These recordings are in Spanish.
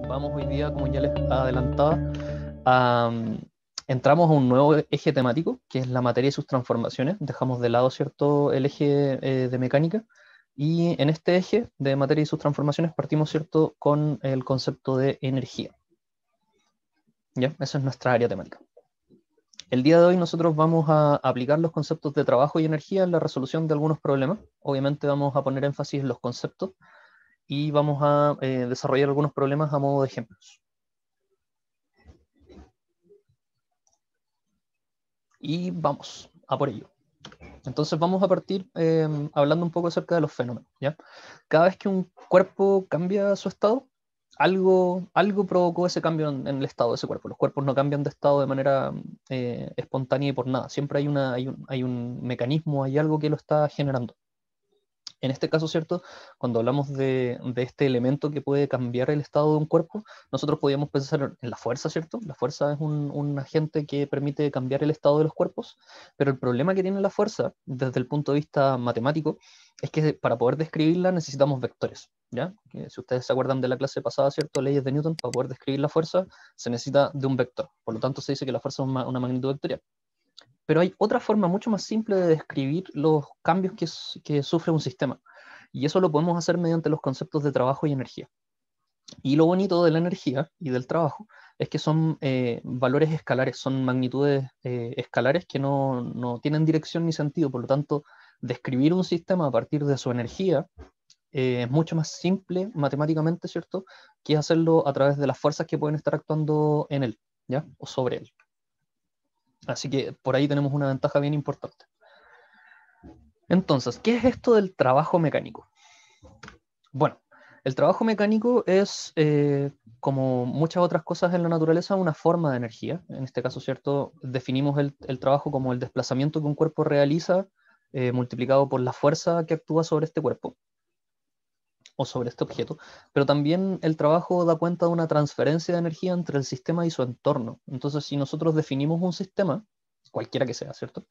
Vamos hoy día, como ya les adelantaba, a, entramos a un nuevo eje temático, que es la materia y sus transformaciones. Dejamos de lado, ¿cierto?, el eje de mecánica, y en este eje de materia y sus transformaciones partimos, ¿cierto?, con el concepto de energía. ¿Ya? Esa es nuestra área temática. El día de hoy nosotros vamos a aplicar los conceptos de trabajo y energía en la resolución de algunos problemas. Obviamente vamos a poner énfasis en los conceptos y vamos a desarrollar algunos problemas a modo de ejemplos. Y vamos a por ello. Entonces vamos a partir hablando un poco acerca de los fenómenos, ¿ya? Cada vez que un cuerpo cambia su estado, algo provocó ese cambio en el estado de ese cuerpo. Los cuerpos no cambian de estado de manera espontánea y por nada. Siempre hay un mecanismo, hay algo que lo está generando. En este caso, ¿cierto? Cuando hablamos de este elemento que puede cambiar el estado de un cuerpo, nosotros podríamos pensar en la fuerza, ¿cierto? La fuerza es un agente que permite cambiar el estado de los cuerpos, pero el problema que tiene la fuerza, desde el punto de vista matemático, es que para poder describirla necesitamos vectores, ¿ya? Que si ustedes se acuerdan de la clase pasada, ¿cierto? Leyes de Newton, para poder describir la fuerza se necesita de un vector. Por lo tanto, se dice que la fuerza es una magnitud vectorial. Pero hay otra forma mucho más simple de describir los cambios que sufre un sistema. Y eso lo podemos hacer mediante los conceptos de trabajo y energía. Y lo bonito de la energía y del trabajo es que son valores escalares, son magnitudes escalares que no tienen dirección ni sentido. Por lo tanto, describir un sistema a partir de su energía es mucho más simple matemáticamente, ¿cierto?, que hacerlo a través de las fuerzas que pueden estar actuando en él, ¿ya? O sobre él. Así que por ahí tenemos una ventaja bien importante. Entonces, ¿qué es esto del trabajo mecánico? Bueno, el trabajo mecánico es, como muchas otras cosas en la naturaleza, una forma de energía. En este caso, ¿cierto?, definimos el trabajo como el desplazamiento que un cuerpo realiza multiplicado por la fuerza que actúa sobre este cuerpo o sobre este objeto, pero también el trabajo da cuenta de una transferencia de energía entre el sistema y su entorno. Entonces, si nosotros definimos un sistema, cualquiera que sea, ¿cierto?,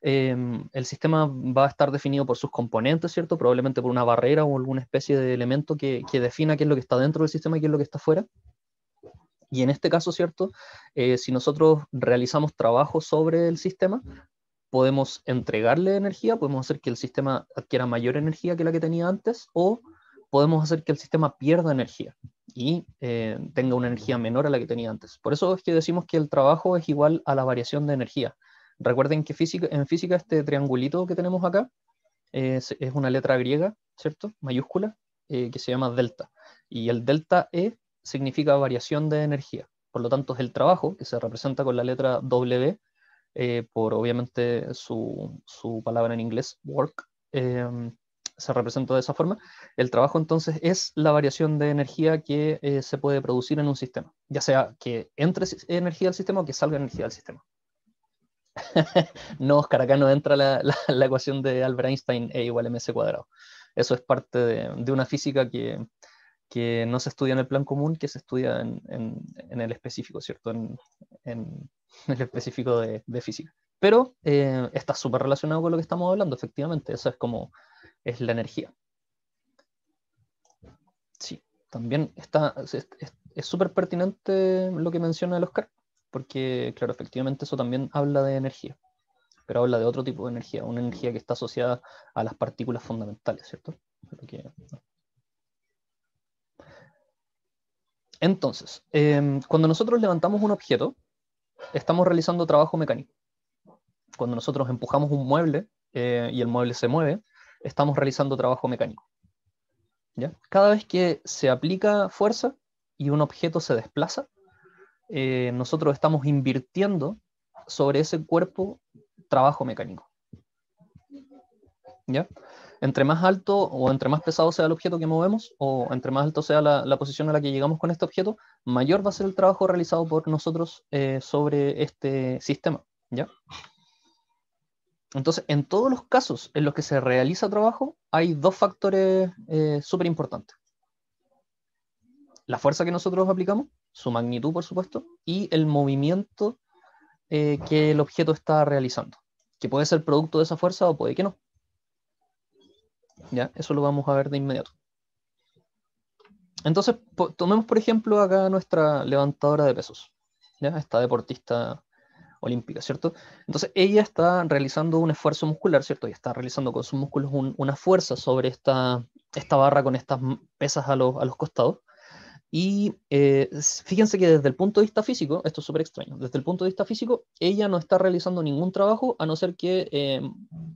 el sistema va a estar definido por sus componentes, ¿cierto? Probablemente por una barrera o alguna especie de elemento que defina qué es lo que está dentro del sistema y qué es lo que está fuera. Y en este caso, ¿cierto? Si nosotros realizamos trabajo sobre el sistema, podemos entregarle energía, podemos hacer que el sistema adquiera mayor energía que la que tenía antes, o podemos hacer que el sistema pierda energía y tenga una energía menor a la que tenía antes. Por eso es que decimos que el trabajo es igual a la variación de energía. Recuerden que en física este triangulito que tenemos acá es una letra griega, ¿cierto? Mayúscula, que se llama delta. Y el delta E significa variación de energía. Por lo tanto, es el trabajo, que se representa con la letra W, por obviamente su palabra en inglés, work, se representa de esa forma. El trabajo entonces es la variación de energía que se puede producir en un sistema, ya sea que entre energía al sistema o que salga energía al sistema. No, Oscar, acá no entra la ecuación de Albert Einstein, E igual mc cuadrado. Eso es parte de una física que no se estudia en el plan común, que se estudia en el específico, ¿cierto? En el específico de física. Pero está súper relacionado con lo que estamos hablando, efectivamente. Eso es la energía. Sí, también es súper pertinente lo que menciona el Oscar, porque, claro, efectivamente eso también habla de energía, pero habla de otro tipo de energía, una energía que está asociada a las partículas fundamentales, ¿cierto? Entonces, cuando nosotros levantamos un objeto, estamos realizando trabajo mecánico. Cuando nosotros empujamos un mueble y el mueble se mueve, estamos realizando trabajo mecánico. ¿Ya? Cada vez que se aplica fuerza y un objeto se desplaza, nosotros estamos invirtiendo sobre ese cuerpo trabajo mecánico. ¿Ya? Entre más alto o entre más pesado sea el objeto que movemos, o entre más alto sea la posición a la que llegamos con este objeto, mayor va a ser el trabajo realizado por nosotros sobre este sistema, ¿ya? Entonces, en todos los casos en los que se realiza trabajo, hay dos factores súper importantes. La fuerza que nosotros aplicamos, su magnitud, por supuesto, y el movimiento que el objeto está realizando, que puede ser producto de esa fuerza o puede que no. ¿Ya? Eso lo vamos a ver de inmediato. Entonces, tomemos por ejemplo acá nuestra levantadora de pesos, ¿ya? Esta deportista olímpica, ¿cierto? Entonces ella está realizando un esfuerzo muscular, ¿cierto? Y está realizando con sus músculos una fuerza sobre esta barra con estas pesas a los costados. Y fíjense que desde el punto de vista físico, esto es súper extraño, desde el punto de vista físico, ella no está realizando ningún trabajo a no ser que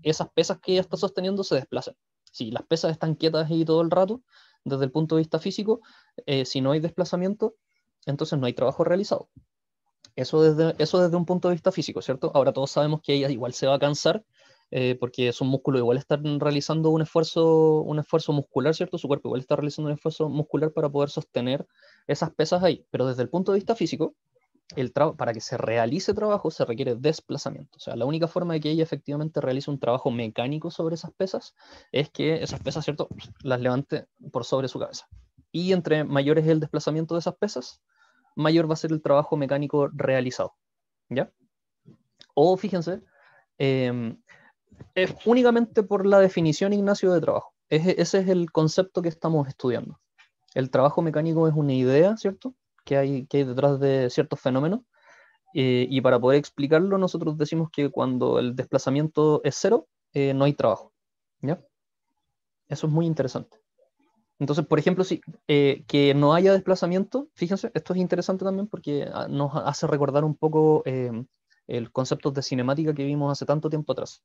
esas pesas que ella está sosteniendo se desplacen. Si las pesas están quietas ahí todo el rato, desde el punto de vista físico, si no hay desplazamiento, entonces no hay trabajo realizado. Eso desde un punto de vista físico, ¿cierto? Ahora todos sabemos que ella igual se va a cansar porque sus músculos igual están realizando un esfuerzo muscular, ¿cierto? Su cuerpo igual está realizando un esfuerzo muscular para poder sostener esas pesas ahí. Pero desde el punto de vista físico, para que se realice trabajo se requiere desplazamiento. O sea, la única forma de que ella efectivamente realice un trabajo mecánico sobre esas pesas es que esas pesas, ¿cierto?, las levante por sobre su cabeza. Y entre mayor es el desplazamiento de esas pesas, mayor va a ser el trabajo mecánico realizado. ¿Ya? O fíjense, es únicamente por la definición, Ignacio, de trabajo. Ese es el concepto que estamos estudiando. El trabajo mecánico es una idea, ¿cierto?, que hay detrás de ciertos fenómenos. Y para poder explicarlo, nosotros decimos que cuando el desplazamiento es cero, no hay trabajo. ¿Ya? Eso es muy interesante. Entonces, por ejemplo, si que no haya desplazamiento, fíjense, esto es interesante también porque nos hace recordar un poco el concepto de cinemática que vimos hace tanto tiempo atrás.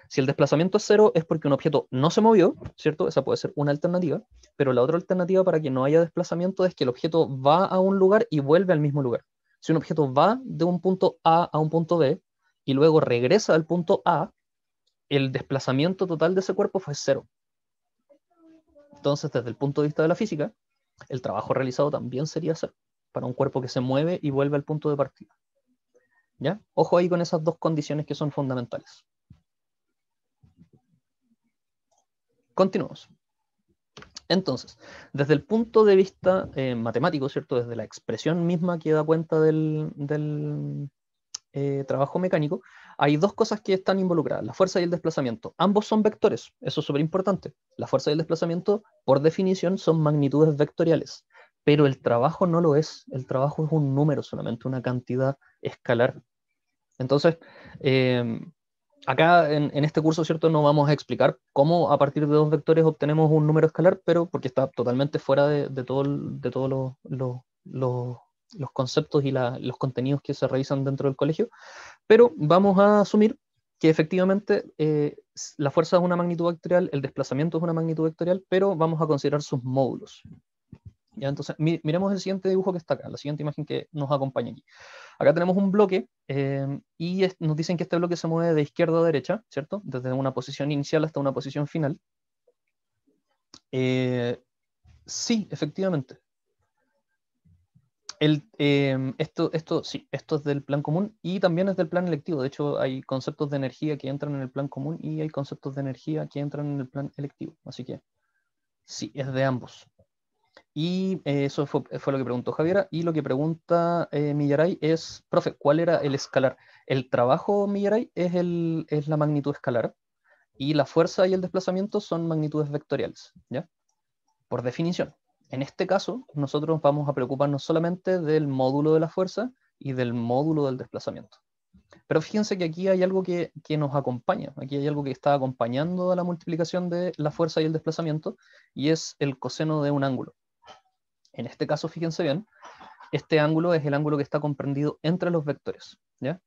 Si el desplazamiento es cero es porque un objeto no se movió, ¿cierto? Esa puede ser una alternativa, pero la otra alternativa para que no haya desplazamiento es que el objeto va a un lugar y vuelve al mismo lugar. Si un objeto va de un punto A a un punto B y luego regresa al punto A, el desplazamiento total de ese cuerpo fue cero. Entonces, desde el punto de vista de la física, el trabajo realizado también sería cero para un cuerpo que se mueve y vuelve al punto de partida. ¿Ya? Ojo ahí con esas dos condiciones que son fundamentales. Continuamos. Entonces, desde el punto de vista matemático, ¿cierto? Desde la expresión misma que da cuenta del trabajo mecánico, hay dos cosas que están involucradas, la fuerza y el desplazamiento. Ambos son vectores, eso es súper importante. La fuerza y el desplazamiento, por definición, son magnitudes vectoriales, pero el trabajo no lo es. El trabajo es un número solamente, una cantidad escalar. Entonces, acá en este curso, ¿cierto?, no vamos a explicar cómo a partir de dos vectores obtenemos un número escalar, pero porque está totalmente fuera de todos los conceptos y los contenidos que se realizan dentro del colegio, pero vamos a asumir que efectivamente la fuerza es una magnitud vectorial, el desplazamiento es una magnitud vectorial, pero vamos a considerar sus módulos. ¿Ya? Entonces, miremos el siguiente dibujo que está acá, la siguiente imagen que nos acompaña aquí. Acá tenemos un bloque y nos dicen que este bloque se mueve de izquierda a derecha, ¿cierto? Desde una posición inicial hasta una posición final. Sí, efectivamente. Sí, esto es del plan común y también es del plan electivo. De hecho, hay conceptos de energía que entran en el plan común y hay conceptos de energía que entran en el plan electivo. Así que sí, es de ambos. Y eso fue lo que preguntó Javiera. Y lo que pregunta Millaray es, profe, ¿cuál era el escalar? El trabajo, Millaray, es la magnitud escalar y la fuerza y el desplazamiento son magnitudes vectoriales, ¿ya? Por definición. En este caso, nosotros vamos a preocuparnos solamente del módulo de la fuerza y del módulo del desplazamiento. Pero fíjense que aquí hay algo que nos acompaña, aquí hay algo que está acompañando a la multiplicación de la fuerza y el desplazamiento, y es el coseno de un ángulo. En este caso, fíjense bien, este ángulo es el ángulo que está comprendido entre los vectores, ¿ya?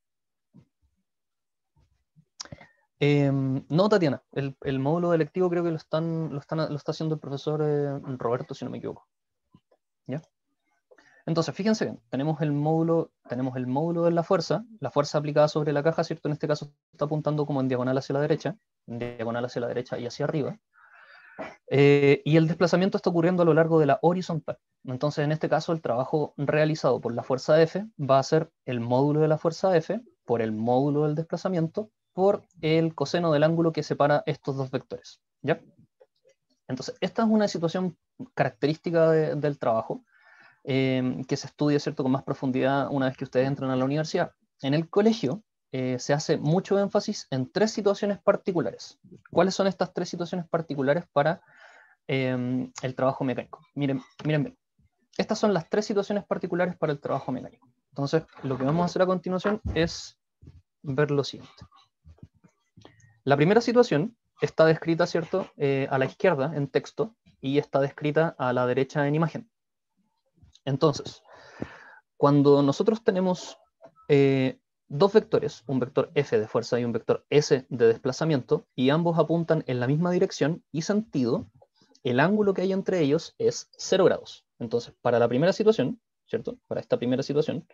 No, Tatiana, el módulo electivo creo que lo está haciendo el profesor Roberto, si no me equivoco. ¿Ya? Entonces, fíjense bien, tenemos el módulo de la fuerza aplicada sobre la caja, ¿cierto? En este caso está apuntando como en diagonal hacia la derecha, y hacia arriba. Y el desplazamiento está ocurriendo a lo largo de la horizontal. Entonces, en este caso, el trabajo realizado por la fuerza F va a ser el módulo de la fuerza F por el módulo del desplazamiento por el coseno del ángulo que separa estos dos vectores. ¿Ya? Entonces, esta es una situación característica del trabajo que se estudia, ¿cierto?, con más profundidad una vez que ustedes entran a la universidad. En el colegio se hace mucho énfasis en tres situaciones particulares. ¿Cuáles son estas tres situaciones particulares para el trabajo mecánico. Miren bien. Estas son las tres situaciones particulares para el trabajo mecánico. Entonces, lo que vamos a hacer a continuación es ver lo siguiente. La primera situación está descrita, ¿cierto?, a la izquierda en texto y está descrita a la derecha en imagen. Entonces, cuando nosotros tenemos dos vectores, un vector F de fuerza y un vector S de desplazamiento, y ambos apuntan en la misma dirección y sentido, el ángulo que hay entre ellos es 0 grados. Entonces, para la primera situación, ¿cierto?, para esta primera situación,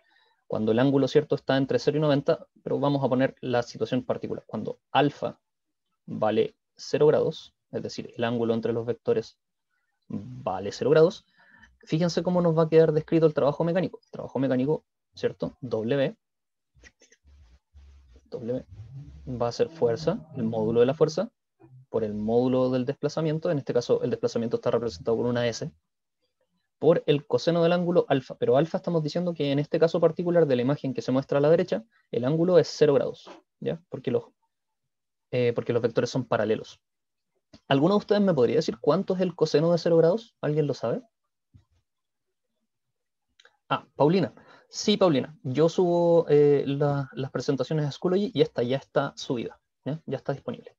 cuando el ángulo, ¿cierto?, está entre 0 y 90, pero vamos a poner la situación particular. Cuando alfa vale 0 grados, es decir, el ángulo entre los vectores vale 0 grados, fíjense cómo nos va a quedar descrito el trabajo mecánico. El trabajo mecánico, ¿cierto?, W va a ser fuerza, el módulo de la fuerza, por el módulo del desplazamiento. En este caso, el desplazamiento está representado por una S, por el coseno del ángulo alfa. Pero alfa estamos diciendo que en este caso particular de la imagen que se muestra a la derecha, el ángulo es 0 grados, ¿ya? Porque los vectores son paralelos. ¿Alguno de ustedes me podría decir cuánto es el coseno de 0 grados? ¿Alguien lo sabe? Ah, Paulina. Sí, Paulina. Yo subo las presentaciones de Schoology y esta ya está subida, ¿ya? Ya está disponible.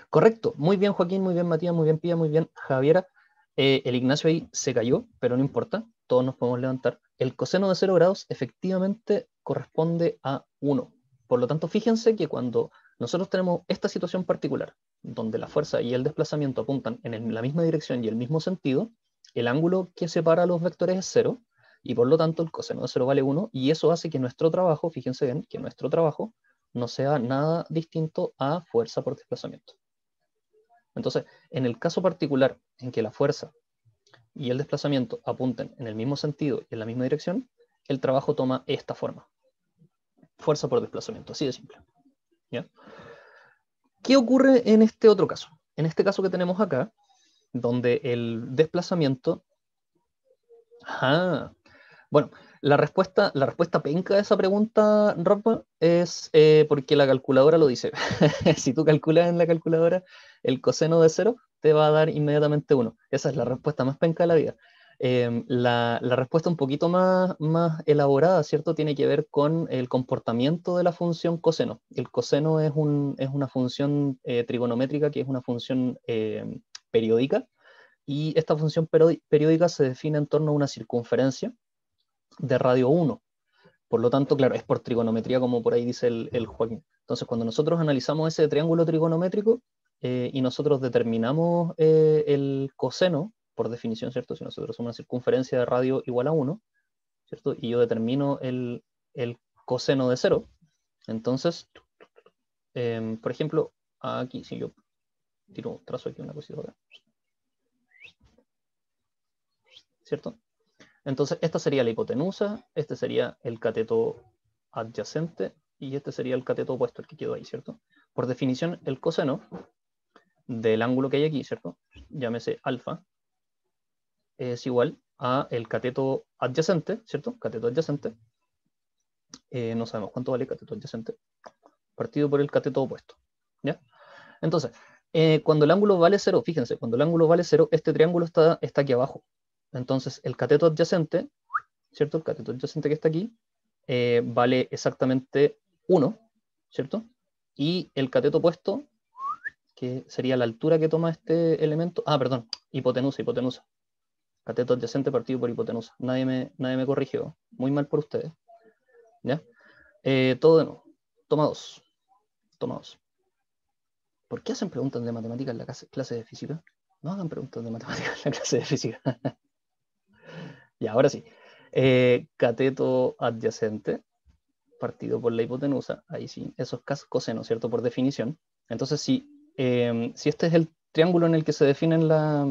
Correcto. Muy bien, Joaquín. Muy bien, Matías. Muy bien, Pía. Muy bien, Javiera. El Ignacio ahí se cayó, pero no importa. Todos nos podemos levantar. El coseno de 0 grados efectivamente corresponde a 1. Por lo tanto, fíjense que cuando nosotros tenemos esta situación particular, donde la fuerza y el desplazamiento apuntan en la misma dirección y el mismo sentido, el ángulo que separa a los vectores es 0, y por lo tanto el coseno de 0 vale 1, y eso hace que nuestro trabajo, fíjense bien, que nuestro trabajo no sea nada distinto a fuerza por desplazamiento. Entonces, en el caso particular en que la fuerza y el desplazamiento apunten en el mismo sentido y en la misma dirección, el trabajo toma esta forma. Fuerza por desplazamiento, así de simple. ¿Ya? ¿Qué ocurre en este otro caso? En este caso que tenemos acá, donde el desplazamiento... Bueno, la respuesta penca a esa pregunta, Rafa, es porque la calculadora lo dice. Si tú calculas en la calculadora el coseno de 0, te va a dar inmediatamente 1. Esa es la respuesta más penca de la vida. La respuesta un poquito más elaborada, ¿cierto?, tiene que ver con el comportamiento de la función coseno. El coseno es una función trigonométrica, que es una función periódica, y esta función periódica se define en torno a una circunferencia de radio 1. Por lo tanto, claro, es por trigonometría, como por ahí dice el Joaquín. Entonces, cuando nosotros analizamos ese triángulo trigonométrico y nosotros determinamos el coseno, por definición, ¿cierto? Si nosotros somos una circunferencia de radio igual a 1, ¿cierto? Y yo determino el coseno de 0, entonces, por ejemplo, aquí, si yo trazo aquí una cosita acá, ¿cierto? Entonces, esta sería la hipotenusa, este sería el cateto adyacente, y este sería el cateto opuesto, el que quedó ahí, ¿cierto? Por definición, el coseno del ángulo que hay aquí, ¿cierto?, llámese alfa, es igual a el cateto adyacente, ¿cierto? Cateto adyacente, no sabemos cuánto vale el cateto adyacente, partido por el cateto opuesto, ¿ya? Entonces, cuando el ángulo vale 0, fíjense, cuando el ángulo vale 0, este triángulo está aquí abajo. Entonces, el cateto adyacente, ¿cierto? El cateto adyacente que está aquí, vale exactamente 1, ¿cierto? Y el cateto opuesto, que sería la altura que toma este elemento, hipotenusa. Cateto adyacente partido por hipotenusa. Nadie me corrigió. Muy mal por ustedes. ¿Ya? Todo de nuevo. Toma 2. ¿Por qué hacen preguntas de matemáticas en la clase de física? No hagan preguntas de matemáticas en la clase de física. Ya, ahora sí. Cateto adyacente partido por la hipotenusa. Ahí sí, eso es coseno, ¿cierto? Por definición. Entonces, si este es el triángulo en el que se definen las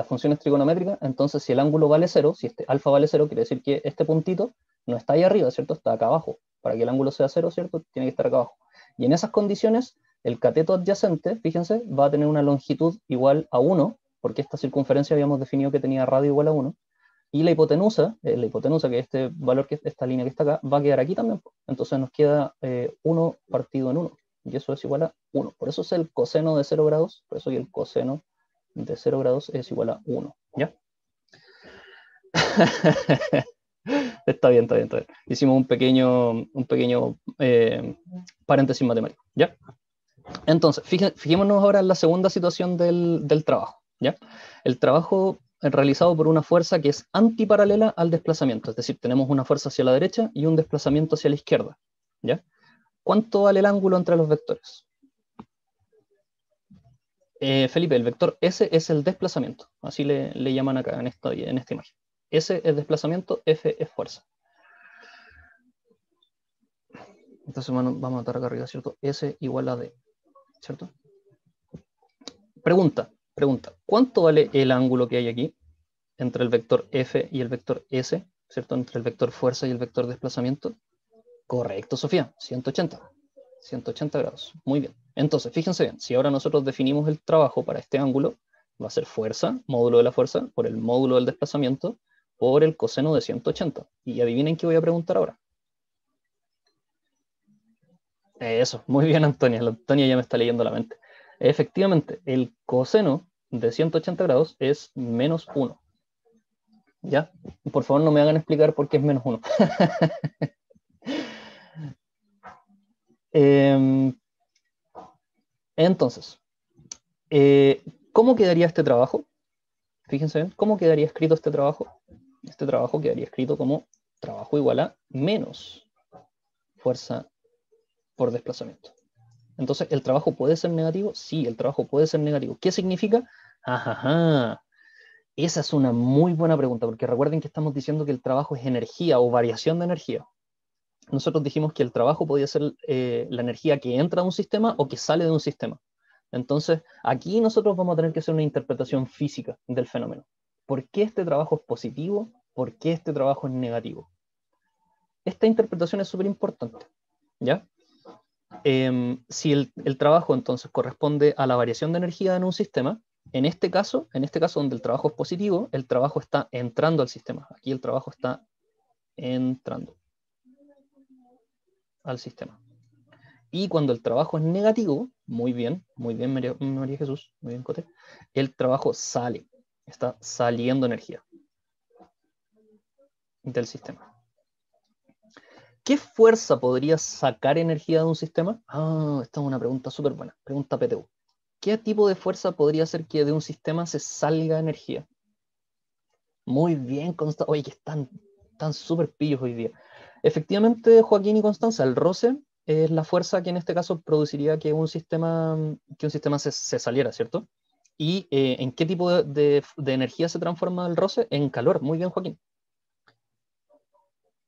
funciones trigonométricas, entonces si el ángulo vale 0, si este alfa vale 0, quiere decir que este puntito no está ahí arriba, ¿cierto? Está acá abajo. Para que el ángulo sea 0, ¿cierto?, tiene que estar acá abajo. Y en esas condiciones, el cateto adyacente, fíjense, va a tener una longitud igual a 1, porque esta circunferencia habíamos definido que tenía radio igual a 1, y la hipotenusa, que es este valor, esta línea que está acá, va a quedar aquí también. Entonces nos queda 1 partido en 1, y eso es igual a 1. Por eso es el coseno de 0 grados, por eso que el coseno de 0 grados es igual a 1, ¿ya? Está bien, está bien, está bien. Hicimos un pequeño paréntesis matemático, ¿ya? Entonces, fijémonos ahora en la segunda situación del trabajo, ¿ya? El trabajo realizado por una fuerza que es antiparalela al desplazamiento, es decir, tenemos una fuerza hacia la derecha y un desplazamiento hacia la izquierda, ¿ya? ¿Cuánto vale el ángulo entre los vectores? Felipe, el vector S es el desplazamiento, así le llaman acá en esta imagen. S es desplazamiento, F es fuerza. Entonces vamos a notar acá arriba, ¿cierto? S igual a D, ¿cierto? Pregunta, ¿cuánto vale el ángulo que hay aquí entre el vector F y el vector S, ¿cierto? Entre el vector fuerza y el vector desplazamiento. Correcto, Sofía, 180. 180 grados. Muy bien. Entonces, fíjense bien, si ahora nosotros definimos el trabajo para este ángulo, va a ser fuerza, módulo de la fuerza, por el módulo del desplazamiento, por el coseno de 180. Y adivinen qué voy a preguntar ahora. Eso, muy bien, Antonia. La Antonia ya me está leyendo la mente. Efectivamente, el coseno de 180 grados es menos 1. ¿Ya? Por favor, no me hagan explicar por qué es menos 1. Entonces, ¿cómo quedaría este trabajo? Fíjense bien, ¿cómo quedaría escrito este trabajo? Este trabajo quedaría escrito como trabajo igual a menos fuerza por desplazamiento. Entonces, ¿el trabajo puede ser negativo? Sí, el trabajo puede ser negativo. ¿Qué significa? Ajá. Esa es una muy buena pregunta, porque recuerden que estamos diciendo que el trabajo es energía o variación de energía. Nosotros dijimos que el trabajo podía ser la energía que entra a un sistema o que sale de un sistema. Entonces, aquí nosotros vamos a tener que hacer una interpretación física del fenómeno. ¿Por qué este trabajo es positivo? ¿Por qué este trabajo es negativo? Esta interpretación es súper importante, ¿ya? Si el trabajo entonces corresponde a la variación de energía en un sistema, en este caso donde el trabajo es positivo, el trabajo está entrando al sistema. Aquí el trabajo está entrando al sistema. Y cuando el trabajo es negativo, muy bien María Jesús, muy bien Cote, el trabajo sale, está saliendo energía del sistema. ¿Qué fuerza podría sacar energía de un sistema? Esta es una pregunta súper buena, pregunta PTU. ¿Qué tipo de fuerza podría hacer que de un sistema se salga energía? Muy bien, Constanza. Oye, que están súper pillos hoy día. Efectivamente, Joaquín y Constanza, el roce es la fuerza que en este caso produciría que un sistema se saliera, ¿cierto? ¿Y en qué tipo de energía se transforma el roce? En calor. Muy bien, Joaquín.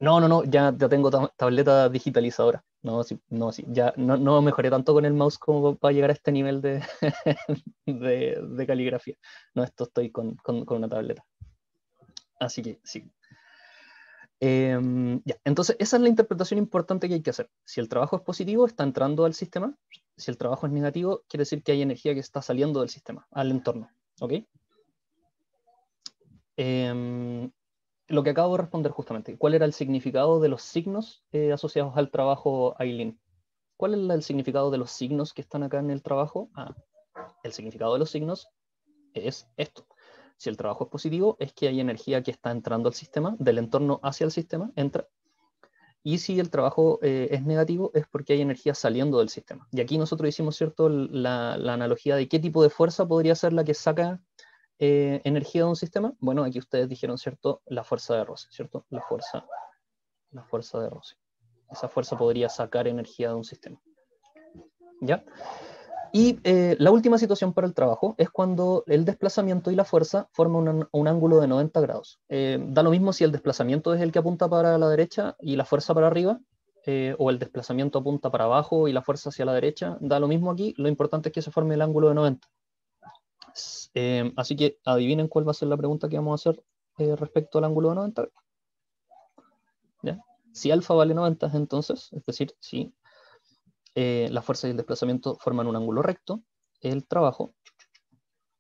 No, ya tengo tableta digitalizadora. No, sí, ya no mejoré tanto con el mouse como para llegar a este nivel de, de caligrafía. No, esto estoy con una tableta. Así que sí. Ya, entonces esa es la interpretación importante que hay que hacer. Si el trabajo es positivo, está entrando al sistema. Si el trabajo es negativo, quiere decir que hay energía que está saliendo del sistema, al entorno. ¿Ok? Lo que acabo de responder justamente, ¿cuál era el significado de los signos asociados al trabajo, Aileen? ¿Cuál es el significado de los signos que están acá en el trabajo? El significado de los signos es esto. Si el trabajo es positivo, es que hay energía que está entrando al sistema, del entorno hacia el sistema, entra. Y si el trabajo es negativo, es porque hay energía saliendo del sistema. Y aquí nosotros hicimos, ¿cierto?, la analogía de qué tipo de fuerza podría ser la que saca energía de un sistema. Bueno, aquí ustedes dijeron, ¿cierto?, la fuerza de roce, ¿cierto? La fuerza de roce. Esa fuerza podría sacar energía de un sistema. ¿Ya? Y la última situación para el trabajo es cuando el desplazamiento y la fuerza forman un ángulo de 90 grados. Da lo mismo si el desplazamiento es el que apunta para la derecha y la fuerza para arriba, o el desplazamiento apunta para abajo y la fuerza hacia la derecha. Da lo mismo aquí, lo importante es que se forme el ángulo de 90. Así que adivinen cuál va a ser la pregunta que vamos a hacer respecto al ángulo de 90. ¿Ya? Si alfa vale 90, entonces, es decir, si la fuerza y el desplazamiento forman un ángulo recto, el trabajo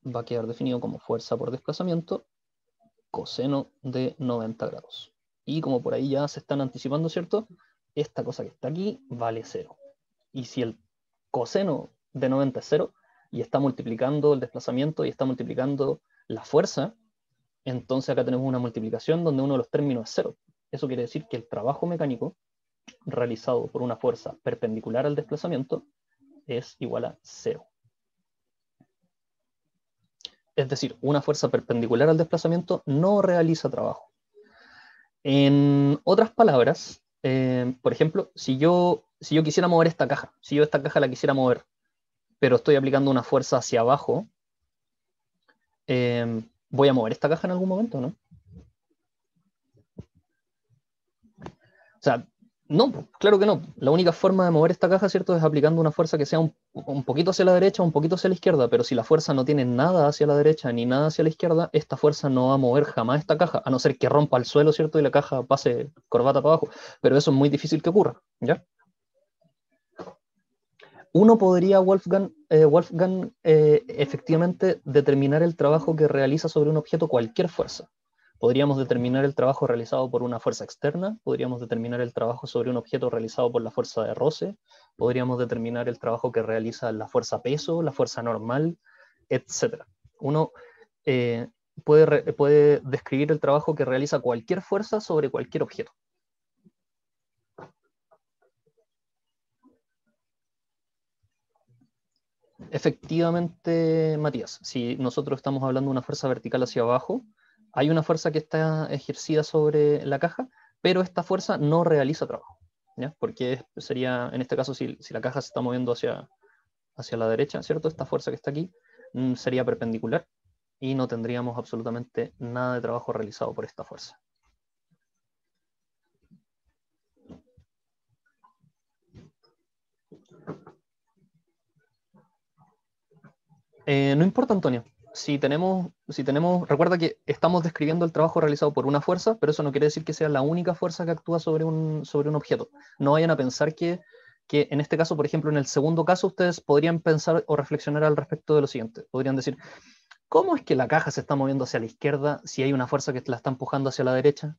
va a quedar definido como fuerza por desplazamiento coseno de 90 grados. Y como por ahí ya se están anticipando, ¿cierto? Esta cosa que está aquí vale 0. Y si el coseno de 90 es 0, y está multiplicando el desplazamiento y está multiplicando la fuerza, entonces acá tenemos una multiplicación donde uno de los términos es 0. Eso quiere decir que el trabajo mecánico realizado por una fuerza perpendicular al desplazamiento es igual a 0. Es decir, una fuerza perpendicular al desplazamiento no realiza trabajo. En otras palabras, por ejemplo, si yo quisiera mover esta caja, si yo esta caja la quisiera mover, pero estoy aplicando una fuerza hacia abajo, voy a mover esta caja en algún momento, ¿no? O sea, no, claro que no. La única forma de mover esta caja, ¿cierto?, es aplicando una fuerza que sea un poquito hacia la derecha, un poquito hacia la izquierda, pero si la fuerza no tiene nada hacia la derecha ni nada hacia la izquierda, esta fuerza no va a mover jamás esta caja, a no ser que rompa el suelo, ¿cierto?, y la caja pase corbata para abajo. Pero eso es muy difícil que ocurra, ¿ya? Uno podría, Wolfgang, efectivamente determinar el trabajo que realiza sobre un objeto cualquier fuerza. Podríamos determinar el trabajo realizado por una fuerza externa, podríamos determinar el trabajo sobre un objeto realizado por la fuerza de roce, podríamos determinar el trabajo que realiza la fuerza peso, la fuerza normal, etc. Uno puede describir el trabajo que realiza cualquier fuerza sobre cualquier objeto. Efectivamente, Matías, si nosotros estamos hablando de una fuerza vertical hacia abajo, hay una fuerza que está ejercida sobre la caja, pero esta fuerza no realiza trabajo, ¿ya? Porque sería, en este caso, si la caja se está moviendo hacia la derecha, ¿cierto? Esta fuerza que está aquí sería perpendicular y no tendríamos absolutamente nada de trabajo realizado por esta fuerza. No importa, Antonio. Si tenemos, recuerda que estamos describiendo el trabajo realizado por una fuerza, pero eso no quiere decir que sea la única fuerza que actúa sobre un objeto. No vayan a pensar que en este caso, por ejemplo, en el segundo caso, ustedes podrían pensar o reflexionar al respecto de lo siguiente. Podrían decir, ¿cómo es que la caja se está moviendo hacia la izquierda si hay una fuerza que la está empujando hacia la derecha?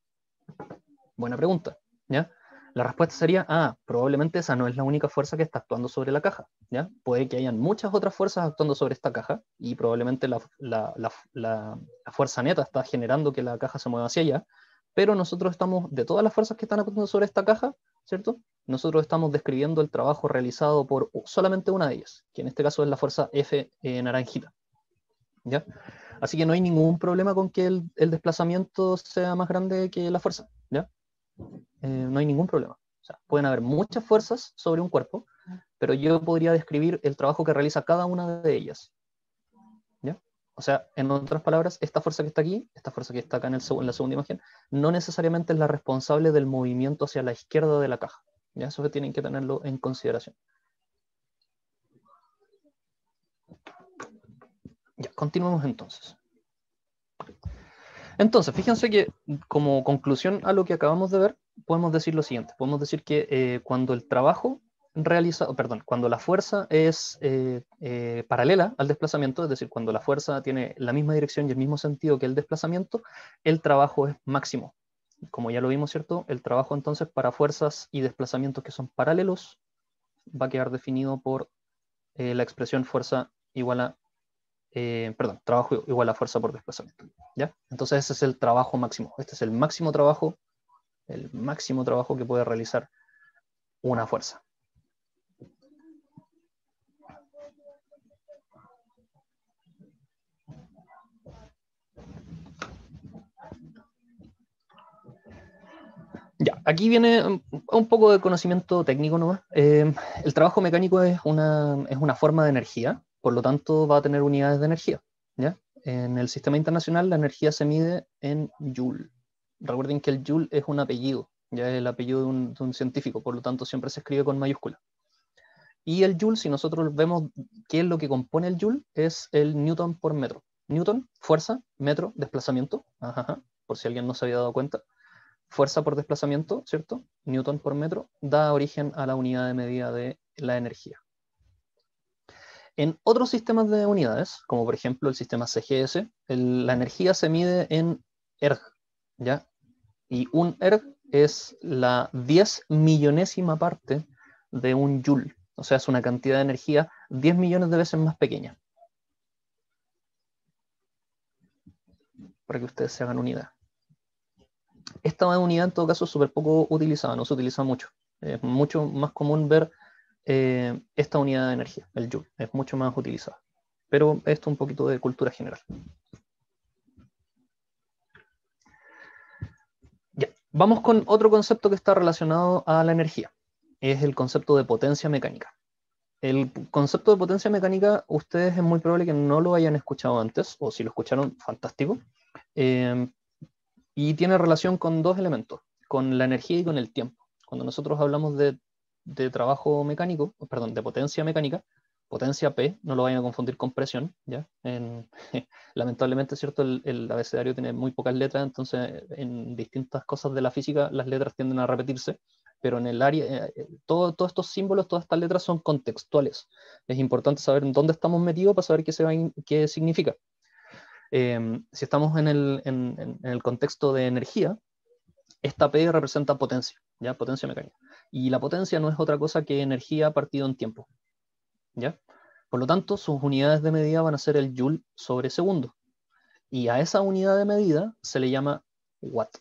Buena pregunta, ¿ya? La respuesta sería, probablemente esa no es la única fuerza que está actuando sobre la caja, ¿ya? Puede que hayan muchas otras fuerzas actuando sobre esta caja y probablemente la fuerza neta está generando que la caja se mueva hacia allá, pero nosotros estamos, de todas las fuerzas que están actuando sobre esta caja, ¿cierto? Nosotros estamos describiendo el trabajo realizado por solamente una de ellas, que en este caso es la fuerza F naranjita, ¿ya? Así que no hay ningún problema con que el desplazamiento sea más grande que la fuerza, ¿ya? No hay ningún problema. O sea, pueden haber muchas fuerzas sobre un cuerpo, pero yo podría describir el trabajo que realiza cada una de ellas, ¿ya? O sea, en otras palabras, esta fuerza que está aquí, esta fuerza que está acá en la segunda imagen, no necesariamente es la responsable del movimiento hacia la izquierda de la caja, ¿ya? Eso tienen que tenerlo en consideración. Ya, continuemos entonces. Entonces, fíjense que como conclusión a lo que acabamos de ver, podemos decir lo siguiente. Podemos decir que cuando el trabajo cuando la fuerza es paralela al desplazamiento, es decir, cuando la fuerza tiene la misma dirección y el mismo sentido que el desplazamiento, el trabajo es máximo. Como ya lo vimos, ¿cierto? El trabajo entonces para fuerzas y desplazamientos que son paralelos va a quedar definido por la expresión fuerza igual a trabajo igual a fuerza por desplazamiento, ¿ya? Entonces ese es el trabajo máximo. Este es el máximo trabajo que puede realizar una fuerza. Ya, aquí viene un poco de conocimiento técnico nomás. El trabajo mecánico es una forma de energía, por lo tanto va a tener unidades de energía, ¿ya? En el sistema internacional la energía se mide en Joule. Recuerden que el Joule es un apellido, ya es el apellido de un científico, por lo tanto siempre se escribe con mayúscula. Y el Joule, si nosotros vemos qué es lo que compone el Joule, es el Newton por metro. Newton, fuerza, metro, desplazamiento, por si alguien no se había dado cuenta. Fuerza por desplazamiento, ¿cierto? Newton por metro, da origen a la unidad de medida de la energía. En otros sistemas de unidades, como por ejemplo el sistema CGS, la energía se mide en erg, ¿ya? Y un erg es la 10 millonésima parte de un joule. O sea, es una cantidad de energía 10 millones de veces más pequeña. Para que ustedes se hagan una idea. Esta unidad en todo caso es súper poco utilizada, no se utiliza mucho. Es mucho más común ver esta unidad de energía, el joule, es mucho más utilizada. Pero esto es un poquito de cultura general. Ya, vamos con otro concepto que está relacionado a la energía. Es el concepto de potencia mecánica. El concepto de potencia mecánica, ustedes es muy probable que no lo hayan escuchado antes, o si lo escucharon, fantástico. Y tiene relación con dos elementos, con la energía y con el tiempo. Cuando nosotros hablamos de trabajo mecánico, perdón, de potencia mecánica, potencia P, no lo vayan a confundir con presión, ¿ya? Lamentablemente, ¿cierto? El abecedario tiene muy pocas letras, entonces en distintas cosas de la física las letras tienden a repetirse, pero en el área, todos estos símbolos, todas estas letras son contextuales. Es importante saber en dónde estamos metidos para saber qué significa. Si estamos en el contexto de energía, esta P representa potencia, ¿ya? Potencia mecánica. Y la potencia no es otra cosa que energía partido en tiempo, ¿ya? Por lo tanto, sus unidades de medida van a ser el joule sobre segundo. Y a esa unidad de medida se le llama watt.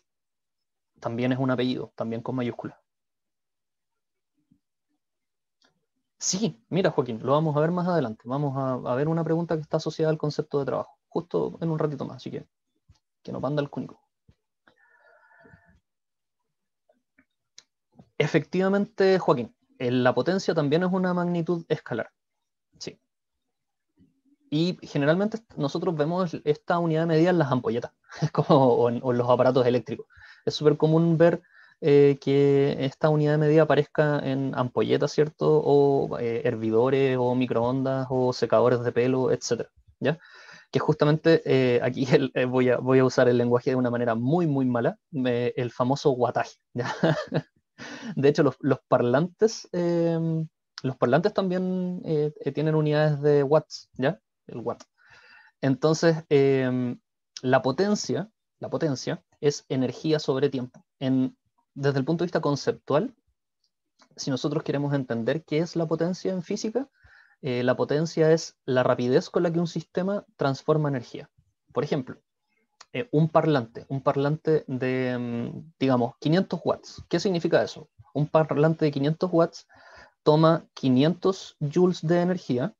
También es un apellido, también con mayúscula. Sí, mira Joaquín, lo vamos a ver más adelante. Vamos a ver una pregunta que está asociada al concepto de trabajo, justo en un ratito más, así que no panda el cúnico. Efectivamente, Joaquín, la potencia también es una magnitud escalar. Sí. Y generalmente nosotros vemos esta unidad de medida en las ampolletas, o en los aparatos eléctricos. Es súper común ver que esta unidad de medida aparezca en ampolletas, ¿cierto? O hervidores, o microondas, o secadores de pelo, etc. ¿Ya? Que justamente aquí voy a usar el lenguaje de una manera muy, muy mala, el famoso wattaje, ¿ya? De hecho, los parlantes también tienen unidades de watts, ¿ya? El watt. Entonces, la potencia es energía sobre tiempo. Desde el punto de vista conceptual, si nosotros queremos entender qué es la potencia en física, la potencia es la rapidez con la que un sistema transforma energía. Por ejemplo, un parlante de, digamos, 500 watts. ¿Qué significa eso? Un parlante de 500 watts toma 500 joules de energía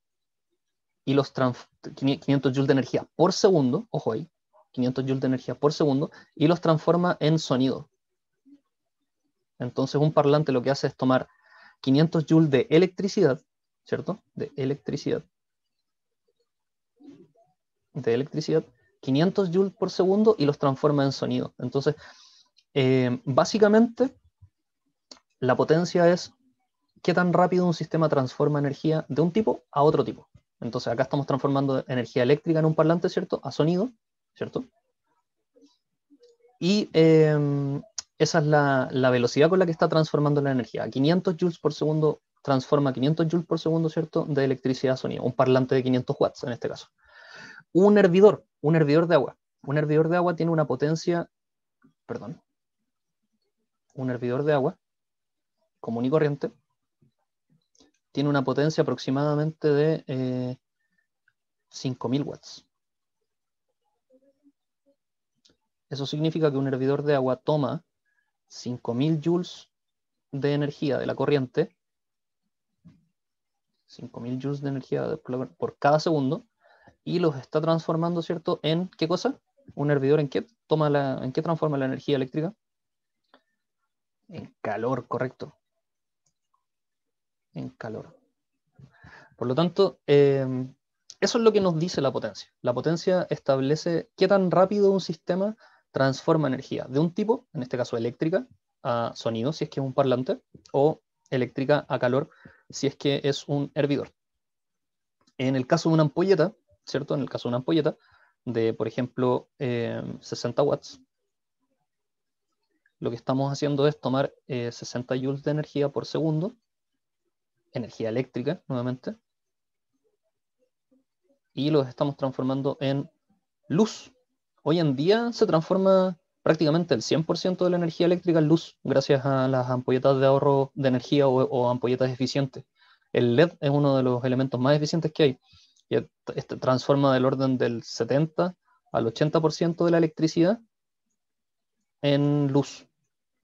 y 500 joules de energía por segundo, ojo ahí, 500 joules de energía por segundo, y los transforma en sonido. Entonces un parlante lo que hace es tomar 500 joules de electricidad, ¿cierto? De electricidad, 500 joules por segundo y los transforma en sonido. Entonces, básicamente, la potencia es qué tan rápido un sistema transforma energía de un tipo a otro tipo. Entonces, acá estamos transformando energía eléctrica en un parlante, ¿cierto? A sonido, ¿cierto? Y esa es la velocidad con la que está transformando la energía. 500 joules por segundo transforma 500 joules por segundo, ¿cierto? De electricidad a sonido. Un parlante de 500 watts, en este caso. Un hervidor de agua. Un hervidor de agua tiene una potencia, un hervidor de agua común y corriente tiene una potencia aproximadamente de 5000 watts. Eso significa que un hervidor de agua toma 5000 joules de energía de la corriente, 5000 joules de energía por cada segundo, y los está transformando, ¿cierto? ¿En qué cosa? ¿Un hervidor en qué transforma la energía eléctrica? En calor, correcto. En calor. Por lo tanto, eso es lo que nos dice la potencia. La potencia establece qué tan rápido un sistema transforma energía de un tipo, en este caso eléctrica, a sonido, si es que es un parlante, o eléctrica a calor, si es que es un hervidor. En el caso de una ampolleta, ¿cierto? En el caso de una ampolleta de, por ejemplo, 60 watts, lo que estamos haciendo es tomar 60 joules de energía por segundo, energía eléctrica, nuevamente, y los estamos transformando en luz. Hoy en día se transforma prácticamente el 100% de la energía eléctrica en luz, gracias a las ampolletas de ahorro de energía o ampolletas eficientes. El LED es uno de los elementos más eficientes que hay. Y este transforma del orden del 70 al 80% de la electricidad en luz.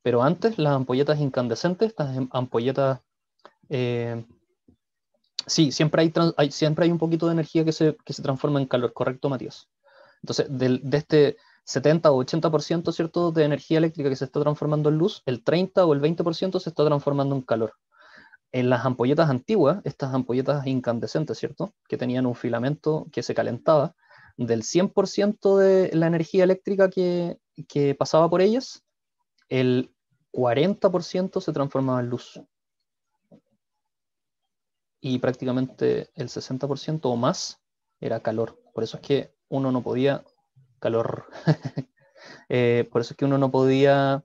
Pero antes las ampolletas incandescentes, estas ampolletas, sí, siempre hay un poquito de energía que se transforma en calor, ¿correcto, Matías? Entonces, de este 70 o 80%, ¿cierto?, de energía eléctrica que se está transformando en luz, el 30 o el 20% se está transformando en calor. En las ampolletas antiguas, estas ampolletas incandescentes, ¿cierto?, que tenían un filamento que se calentaba, del 100% de la energía eléctrica que pasaba por ellas, el 40% se transformaba en luz. Y prácticamente el 60% o más era calor. Por eso es que uno no podía... Calor. Por eso es que uno no podía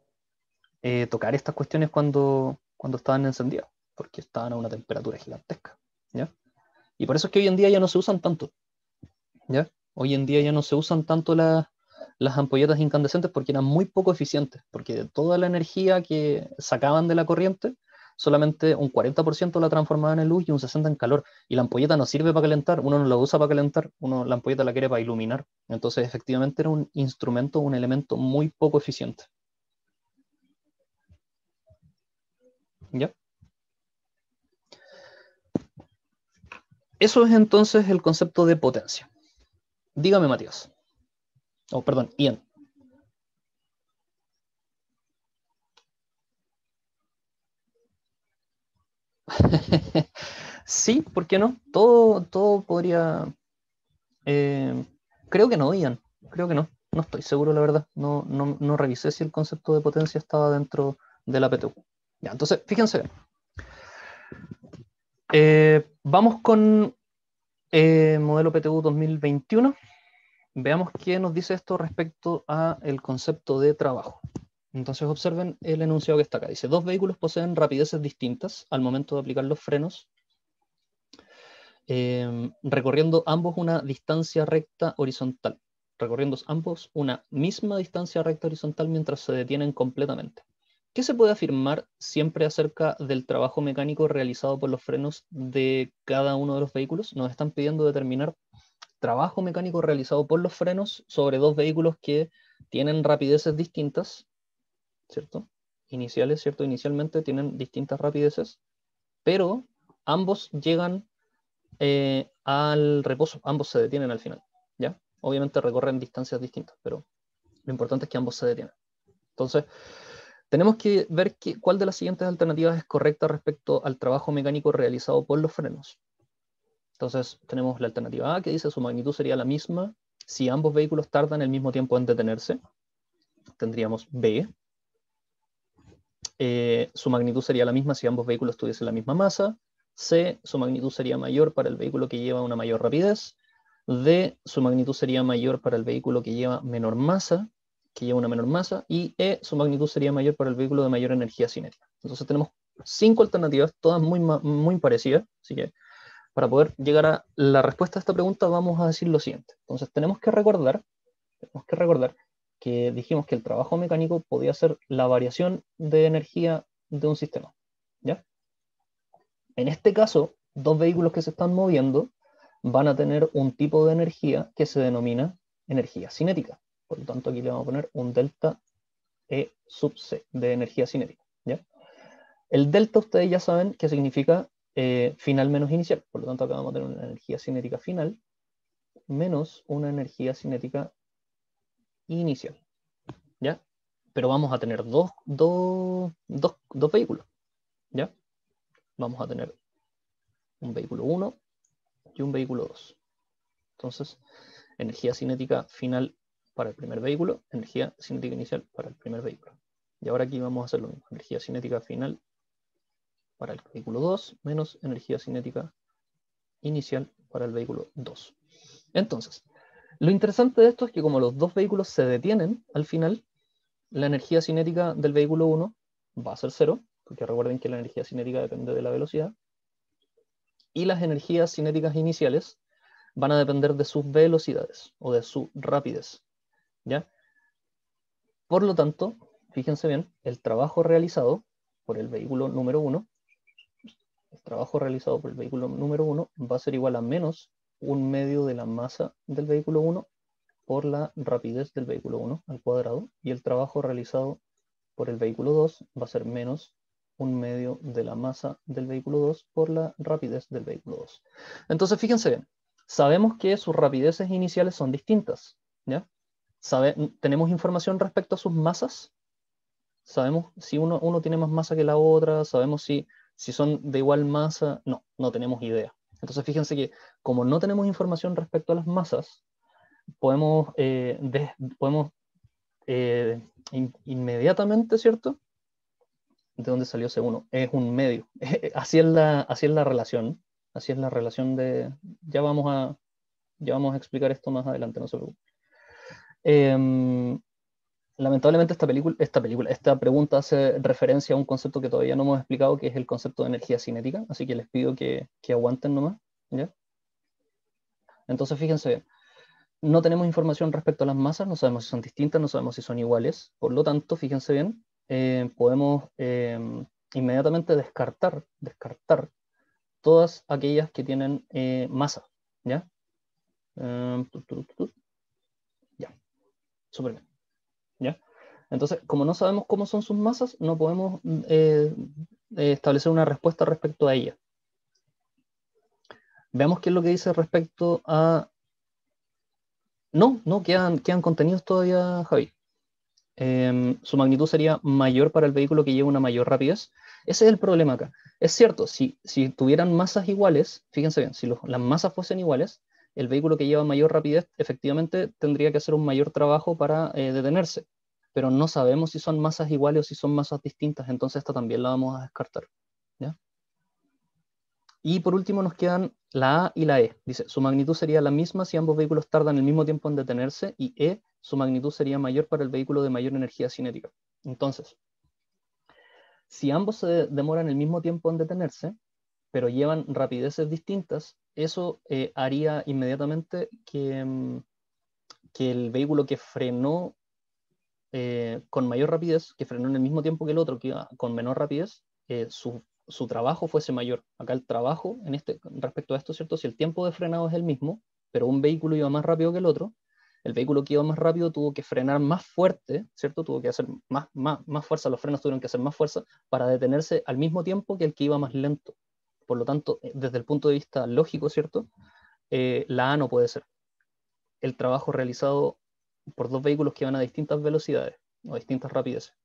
tocar estas cuestiones cuando estaban encendidas, porque estaban a una temperatura gigantesca, ¿ya? Y por eso es que hoy en día ya no se usan tanto, ¿ya? Hoy en día ya no se usan tanto las ampolletas incandescentes porque eran muy poco eficientes, porque de toda la energía que sacaban de la corriente, solamente un 40% la transformaban en luz y un 60% en calor. Y la ampolleta no sirve para calentar, uno no la usa para calentar, la ampolleta la quiere para iluminar. Entonces, efectivamente, era un instrumento, un elemento muy poco eficiente. ¿Ya? Eso es entonces el concepto de potencia. Dígame, Matías. Oh, perdón, Ian. Sí, ¿por qué no? Todo podría... creo que no, Ian. Creo que no. No estoy seguro, la verdad. No revisé si el concepto de potencia estaba dentro de la PTU. Ya, entonces, fíjense. Vamos con modelo PTU 2021. Veamos qué nos dice esto respecto al concepto de trabajo. Entonces observen el enunciado que está acá. Dice, dos vehículos poseen rapideces distintas al momento de aplicar los frenos, recorriendo ambos una distancia recta horizontal. Recorriendo ambos una misma distancia recta horizontal mientras se detienen completamente. ¿Qué se puede afirmar siempre acerca del trabajo mecánico realizado por los frenos de cada uno de los vehículos? Nos están pidiendo determinar trabajo mecánico realizado por los frenos sobre dos vehículos que tienen rapideces distintas, ¿cierto? Iniciales, ¿cierto? Inicialmente tienen distintas rapideces, pero ambos llegan al reposo, ambos se detienen al final, ¿ya? Obviamente recorren distancias distintas, pero lo importante es que ambos se detienen. Entonces, tenemos que ver cuál de las siguientes alternativas es correcta respecto al trabajo mecánico realizado por los frenos. Entonces, tenemos la alternativa A, que dice su magnitud sería la misma si ambos vehículos tardan el mismo tiempo en detenerse. Tendríamos B. Su magnitud sería la misma si ambos vehículos tuviesen la misma masa. C, su magnitud sería mayor para el vehículo que lleva una mayor rapidez. D, su magnitud sería mayor para el vehículo que lleva menor masa, que lleva una menor masa. Y E, su magnitud sería mayor para el vehículo de mayor energía cinética. Entonces tenemos 5 alternativas, todas muy parecidas. Así que para poder llegar a la respuesta a esta pregunta vamos a decir lo siguiente. Entonces tenemos que recordar que dijimos que el trabajo mecánico podía ser la variación de energía de un sistema, ¿ya? En este caso, dos vehículos que se están moviendo van a tener un tipo de energía que se denomina energía cinética. Por lo tanto, aquí le vamos a poner un delta E sub C de energía cinética, ¿ya? El delta ustedes ya saben que significa final menos inicial. Por lo tanto, acá vamos a tener una energía cinética final menos una energía cinética inicial, ¿ya? Pero vamos a tener dos vehículos, ¿ya? Vamos a tener un vehículo 1 y un vehículo 2. Entonces, energía cinética final para el primer vehículo, energía cinética inicial para el primer vehículo. Y ahora aquí vamos a hacer lo mismo. Energía cinética final para el vehículo 2 menos energía cinética inicial para el vehículo 2. Entonces, lo interesante de esto es que como los dos vehículos se detienen al final, la energía cinética del vehículo 1 va a ser 0, porque recuerden que la energía cinética depende de la velocidad, y las energías cinéticas iniciales van a depender de sus velocidades o de su rapidez, ¿ya? Por lo tanto, fíjense bien, el trabajo realizado por el vehículo número 1 el trabajo realizado por el vehículo número 1 va a ser igual a menos 1/2 de la masa del vehículo 1 por la rapidez del vehículo 1 al cuadrado, y el trabajo realizado por el vehículo 2 va a ser menos 1/2 de la masa del vehículo 2 por la rapidez del vehículo 2. Entonces, fíjense bien, sabemos que sus rapideces iniciales son distintas, ¿ya? Tenemos información respecto a sus masas, sabemos si uno tiene más masa que la otra, sabemos si son de igual masa, no tenemos idea. Entonces, fíjense que como no tenemos información respecto a las masas, podemos inmediatamente, ¿cierto? ¿De dónde salió ese 1? Es un medio. Así es la relación. Así es la relación de... Ya vamos a explicar esto más adelante, no se preocupen. Lamentablemente esta pregunta hace referencia a un concepto que todavía no hemos explicado, que es el concepto de energía cinética, así que les pido que aguanten nomás, ¿ya? Entonces, fíjense bien. No tenemos información respecto a las masas, no sabemos si son distintas, no sabemos si son iguales. Por lo tanto, fíjense bien, podemos inmediatamente descartar todas aquellas que tienen masa, ¿ya? Ya, súper bien, ¿ya? Entonces, como no sabemos cómo son sus masas, no podemos establecer una respuesta respecto a ellas. Veamos qué es lo que dice respecto a... No, quedan contenidos todavía, Javi. Su magnitud sería mayor para el vehículo que lleva una mayor rapidez. Ese es el problema acá. Es cierto, si tuvieran masas iguales, fíjense bien, si las masas fuesen iguales, el vehículo que lleva mayor rapidez efectivamente tendría que hacer un mayor trabajo para detenerse, pero no sabemos si son masas iguales o si son masas distintas, entonces esta también la vamos a descartar, ¿ya? Y por último nos quedan la A y la E. Dice, su magnitud sería la misma si ambos vehículos tardan el mismo tiempo en detenerse, y E, su magnitud sería mayor para el vehículo de mayor energía cinética. Entonces, si ambos se demoran el mismo tiempo en detenerse, pero llevan rapideces distintas, eso haría inmediatamente que el vehículo que frenó con mayor rapidez, que frenó en el mismo tiempo que el otro, que iba con menor rapidez, su trabajo fuese mayor. Acá el trabajo, respecto a esto, ¿cierto? Si el tiempo de frenado es el mismo, pero un vehículo iba más rápido que el otro, el vehículo que iba más rápido tuvo que frenar más fuerte, ¿cierto? Tuvo que hacer más fuerza, los frenos tuvieron que hacer más fuerza para detenerse al mismo tiempo que el que iba más lento. Por lo tanto, desde el punto de vista lógico, ¿cierto? La A no puede ser. El trabajo realizado por dos vehículos que van a distintas velocidades o distintas rapideces,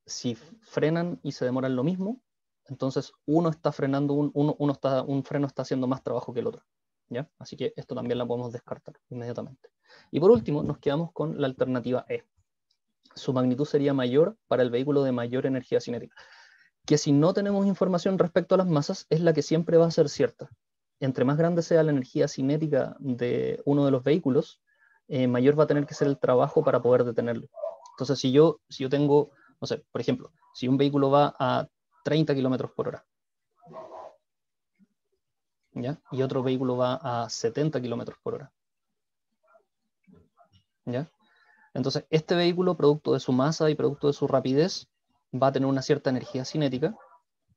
si frenan y se demoran lo mismo, entonces uno está frenando, un freno está haciendo más trabajo que el otro, ¿ya? Así que esto también la podemos descartar inmediatamente. Y por último, nos quedamos con la alternativa E. Su magnitud sería mayor para el vehículo de mayor energía cinética, que si no tenemos información respecto a las masas, es la que siempre va a ser cierta. Entre más grande sea la energía cinética de uno de los vehículos, mayor va a tener que ser el trabajo para poder detenerlo. Entonces, si yo tengo, no sé, por ejemplo, si un vehículo va a 30 kilómetros por hora, ¿ya? Y otro vehículo va a 70 kilómetros por hora, ¿ya? Entonces, este vehículo, producto de su masa y producto de su rapidez, va a tener una cierta energía cinética,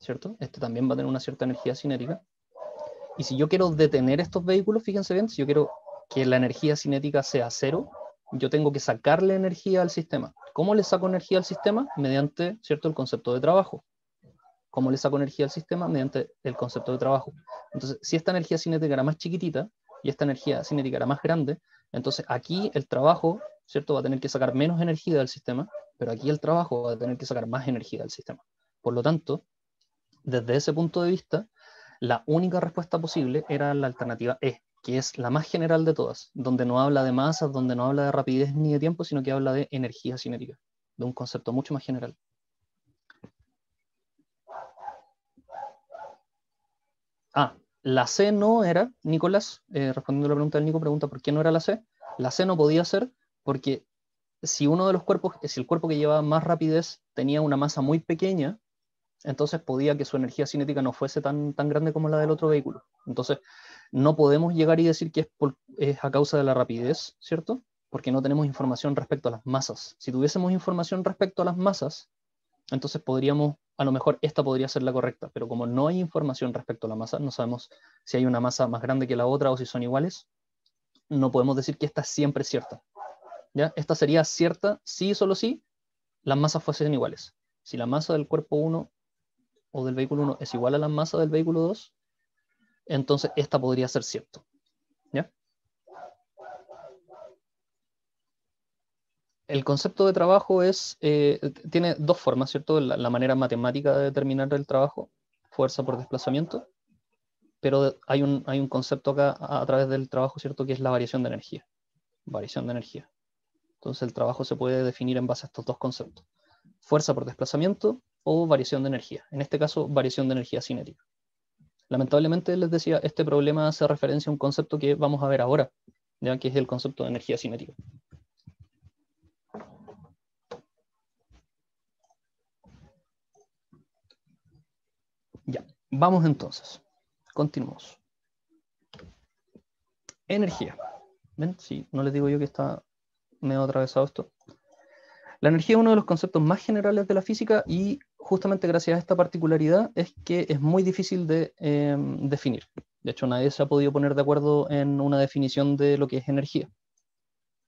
¿cierto? Este también va a tener una cierta energía cinética. Y si yo quiero detener estos vehículos, fíjense bien, si yo quiero que la energía cinética sea cero, yo tengo que sacarle energía al sistema. ¿Cómo le saco energía al sistema? Mediante, ¿cierto?, el concepto de trabajo. ¿Cómo le saco energía al sistema? Mediante el concepto de trabajo. Entonces, si esta energía cinética era más chiquitita y esta energía cinética era más grande, entonces aquí el trabajo, ¿cierto?, va a tener que sacar menos energía del sistema, pero aquí el trabajo va a tener que sacar más energía del sistema. Por lo tanto, desde ese punto de vista, la única respuesta posible era la alternativa E, que es la más general de todas, donde no habla de masas, donde no habla de rapidez ni de tiempo, sino que habla de energía cinética, de un concepto mucho más general. La C no era, Nicolás, respondiendo a la pregunta del Nico, pregunta por qué no era la C. La C no podía ser porque si uno de los cuerpos, si el cuerpo que llevaba más rapidez tenía una masa muy pequeña, entonces podía que su energía cinética no fuese tan grande como la del otro vehículo. Entonces, no podemos llegar y decir que es a causa de la rapidez, ¿cierto? Porque no tenemos información respecto a las masas. Si tuviésemos información respecto a las masas, entonces podríamos a lo mejor esta podría ser la correcta, pero como no hay información respecto a la masa, no sabemos si hay una masa más grande que la otra o si son iguales, no podemos decir que esta siempre es cierta. ¿Ya? Esta sería cierta si y solo si las masas fuesen iguales. Si la masa del cuerpo 1 o del vehículo 1 es igual a la masa del vehículo 2, entonces esta podría ser cierto. ¿Ya? El concepto de trabajo tiene dos formas, ¿cierto? La manera matemática de determinar el trabajo, fuerza por desplazamiento, pero hay un concepto acá a través del trabajo, ¿cierto? Que es la variación de energía. Variación de energía. Entonces el trabajo se puede definir en base a estos dos conceptos. Fuerza por desplazamiento o variación de energía. En este caso, variación de energía cinética. Lamentablemente, les decía, este problema hace referencia a un concepto que vamos a ver ahora, ¿ya? Que es el concepto de energía cinética. Ya, vamos entonces. Continuamos. Energía. ¿Ven? Sí, no les digo yo que está medio atravesado esto. La energía es uno de los conceptos más generales de la física y justamente gracias a esta particularidad es que es muy difícil de definir. De hecho, nadie se ha podido poner de acuerdo en una definición de lo que es energía.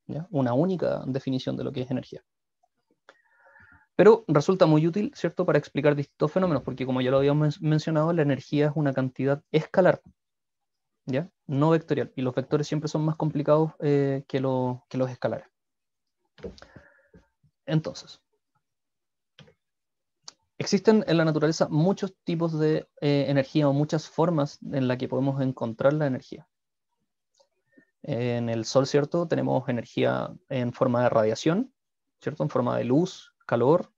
¿Ya? Una única definición de lo que es energía. Pero resulta muy útil, ¿cierto?, para explicar distintos fenómenos, porque como ya lo habíamos mencionado, la energía es una cantidad escalar, ¿ya? No vectorial, y los vectores siempre son más complicados que los escalares. Entonces, existen en la naturaleza muchos tipos de energía o muchas formas en las que podemos encontrar la energía. En el Sol, ¿cierto?, tenemos energía en forma de radiación, ¿cierto?, en forma de luz, calor.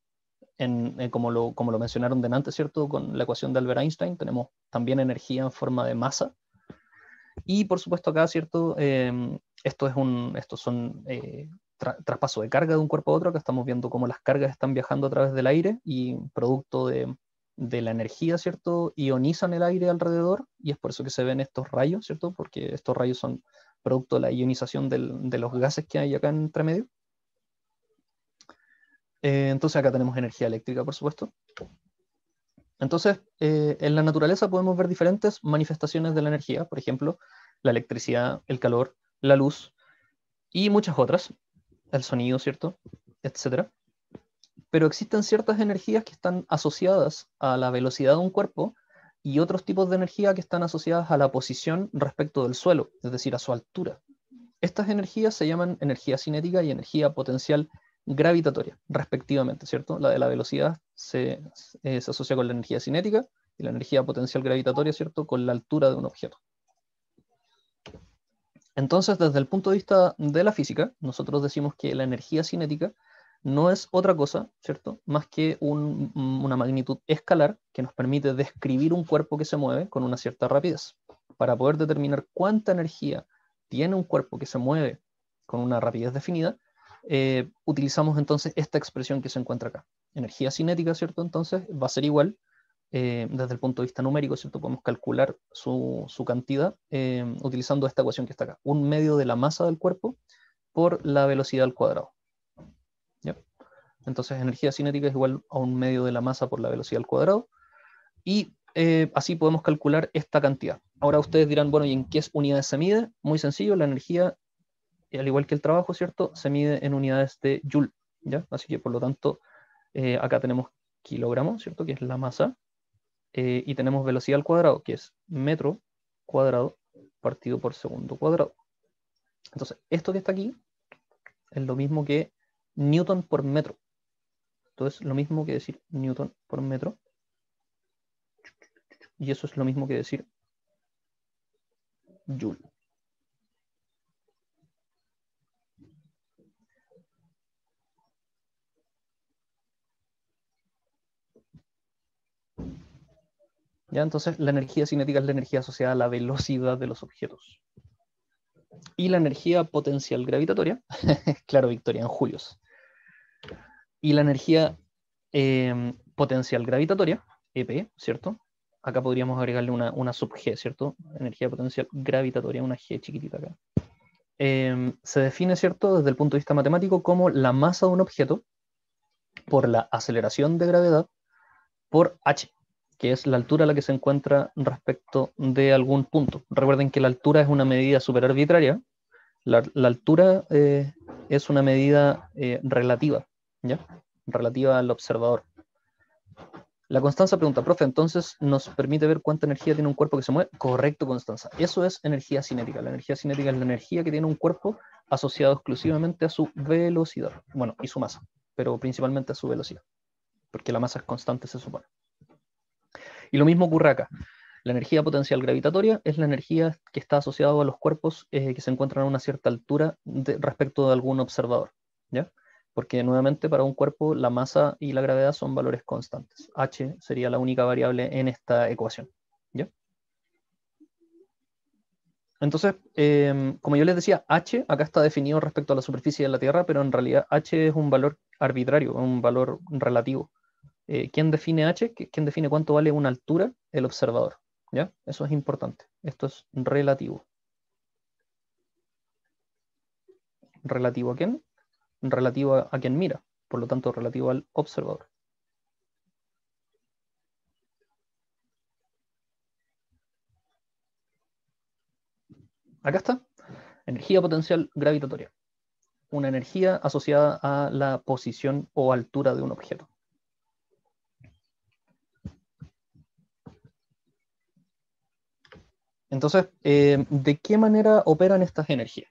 Como lo mencionaron delante, ¿cierto? Con la ecuación de Albert Einstein, tenemos también energía en forma de masa. Y por supuesto acá, ¿cierto? Estos son traspaso de carga de un cuerpo a otro. Acá estamos viendo cómo las cargas están viajando a través del aire y producto de la energía, ¿cierto? Ionizan el aire alrededor y es por eso que se ven estos rayos, ¿cierto? Porque estos rayos son producto de la ionización de los gases que hay acá entre medio. Entonces acá tenemos energía eléctrica, por supuesto. Entonces, en la naturaleza podemos ver diferentes manifestaciones de la energía, por ejemplo, la electricidad, el calor, la luz y muchas otras, el sonido, ¿cierto?, etcétera. Pero existen ciertas energías que están asociadas a la velocidad de un cuerpo y otros tipos de energía que están asociadas a la posición respecto del suelo, es decir, a su altura. Estas energías se llaman energía cinética y energía potencial gravitatoria, respectivamente, ¿cierto? La de la velocidad se asocia con la energía cinética y la energía potencial gravitatoria, ¿cierto?, con la altura de un objeto. Entonces, desde el punto de vista de la física, nosotros decimos que la energía cinética no es otra cosa, ¿cierto?, más que una magnitud escalar que nos permite describir un cuerpo que se mueve con una cierta rapidez. Para poder determinar cuánta energía tiene un cuerpo que se mueve con una rapidez definida, utilizamos entonces esta expresión que se encuentra acá. Energía cinética, ¿cierto? Entonces va a ser igual, desde el punto de vista numérico, ¿cierto? Podemos calcular su cantidad utilizando esta ecuación que está acá. 1/2 de la masa del cuerpo por la velocidad al cuadrado. ¿Ya? Entonces energía cinética es igual a 1/2 de la masa por la velocidad al cuadrado. Y así podemos calcular esta cantidad. Ahora ustedes dirán, bueno, ¿y en qué unidades se mide? Muy sencillo, la energía, al igual que el trabajo, ¿cierto?, se mide en unidades de Joule, ¿ya? Así que, por lo tanto, acá tenemos kilogramos, ¿cierto?, que es la masa, y tenemos velocidad al cuadrado, que es metro cuadrado partido por segundo cuadrado. Entonces, esto que está aquí es lo mismo que Newton por metro. Entonces, lo mismo que decir Newton por metro. Y eso es lo mismo que decir Joule. ¿Ya? Entonces, la energía cinética es la energía asociada a la velocidad de los objetos. Y la energía potencial gravitatoria, claro, Victoria, en julios. Y la energía potencial gravitatoria, EP, ¿cierto? Acá podríamos agregarle una sub-G, ¿cierto? Energía potencial gravitatoria, una G chiquitita acá. Se define, ¿cierto?, desde el punto de vista matemático como la masa de un objeto por la aceleración de gravedad por h, que es la altura a la que se encuentra respecto de algún punto. Recuerden que la altura es una medida súper arbitraria. La altura es una medida relativa, ¿ya? Relativa al observador. La Constanza pregunta, profe, entonces nos permite ver cuánta energía tiene un cuerpo que se mueve. Correcto, Constanza. Eso es energía cinética. La energía cinética es la energía que tiene un cuerpo asociado exclusivamente a su velocidad. Bueno, y su masa, pero principalmente a su velocidad, porque la masa es constante, se supone. Y lo mismo ocurre acá. La energía potencial gravitatoria es la energía que está asociada a los cuerpos que se encuentran a una cierta altura respecto de algún observador, ¿ya? Porque nuevamente para un cuerpo la masa y la gravedad son valores constantes. H sería la única variable en esta ecuación, ¿ya? Entonces, como yo les decía, H acá está definido respecto a la superficie de la Tierra, pero en realidad H es un valor arbitrario, un valor relativo. ¿Quién define H? ¿Quién define cuánto vale una altura? El observador, ¿ya? Eso es importante. Esto es relativo. ¿Relativo a quién? Relativo a quien mira, por lo tanto relativo al observador. Acá está, energía potencial gravitatoria, una energía asociada a la posición o altura de un objeto. Entonces, ¿de qué manera operan estas energías?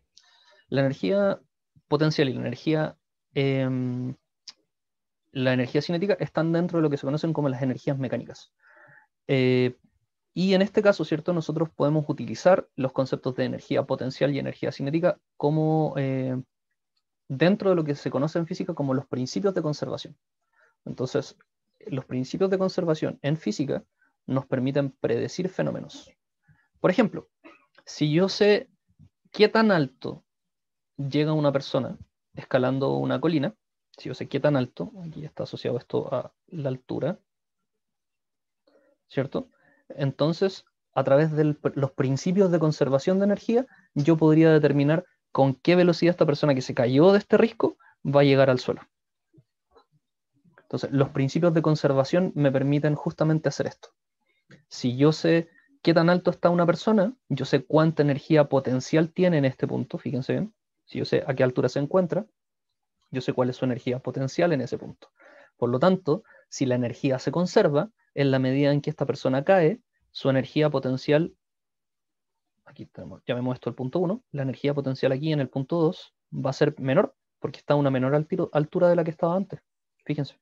La energía potencial y la energía cinética están dentro de lo que se conocen como las energías mecánicas. Y en este caso, ¿cierto? Nosotros podemos utilizar los conceptos de energía potencial y energía cinética como dentro de lo que se conoce en física como los principios de conservación. Entonces, los principios de conservación en física nos permiten predecir fenómenos. Por ejemplo, si yo sé qué tan alto llega una persona escalando una colina, si yo sé qué tan alto, aquí está asociado esto a la altura, ¿cierto? Entonces, a través de los principios de conservación de energía, yo podría determinar con qué velocidad esta persona que se cayó de este risco va a llegar al suelo. Entonces, los principios de conservación me permiten justamente hacer esto. Si yo sé qué tan alto está una persona, yo sé cuánta energía potencial tiene en este punto, fíjense bien. Si yo sé a qué altura se encuentra, yo sé cuál es su energía potencial en ese punto. Por lo tanto, si la energía se conserva, en la medida en que esta persona cae, su energía potencial, aquí tenemos, llamemos esto el punto 1, la energía potencial aquí en el punto 2 va a ser menor, porque está a una menor altura de la que estaba antes. Fíjense.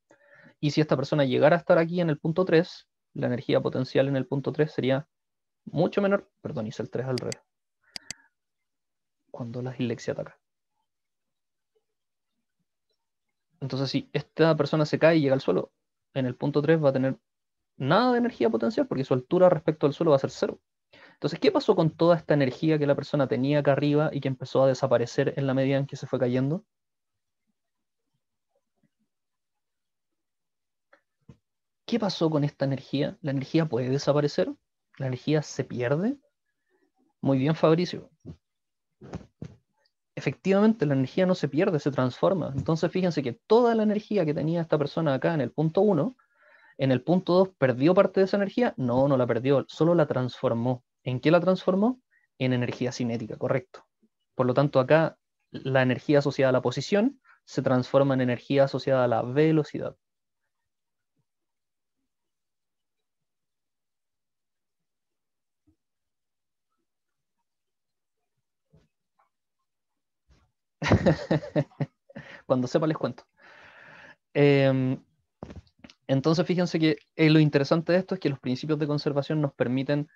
Y si esta persona llegara a estar aquí en el punto 3, la energía potencial en el punto 3 sería mucho menor. Perdón, hice el 3 al revés. Cuando la dislexia ataca. Entonces, si esta persona se cae y llega al suelo, en el punto 3 va a tener nada de energía potencial porque su altura respecto al suelo va a ser 0. Entonces, ¿qué pasó con toda esta energía que la persona tenía acá arriba y que empezó a desaparecer en la medida en que se fue cayendo? ¿Qué pasó con esta energía? ¿La energía puede desaparecer? ¿La energía se pierde? Muy bien, Fabricio. Efectivamente, la energía no se pierde, se transforma. Entonces, fíjense que toda la energía que tenía esta persona acá en el punto 1, en el punto 2, ¿perdió parte de esa energía? No, no la perdió, solo la transformó. ¿En qué la transformó? En energía cinética, correcto. Por lo tanto, acá la energía asociada a la posición se transforma en energía asociada a la velocidad. Cuando sepa les cuento. Entonces, fíjense que lo interesante de esto es que los principios de conservación nos permiten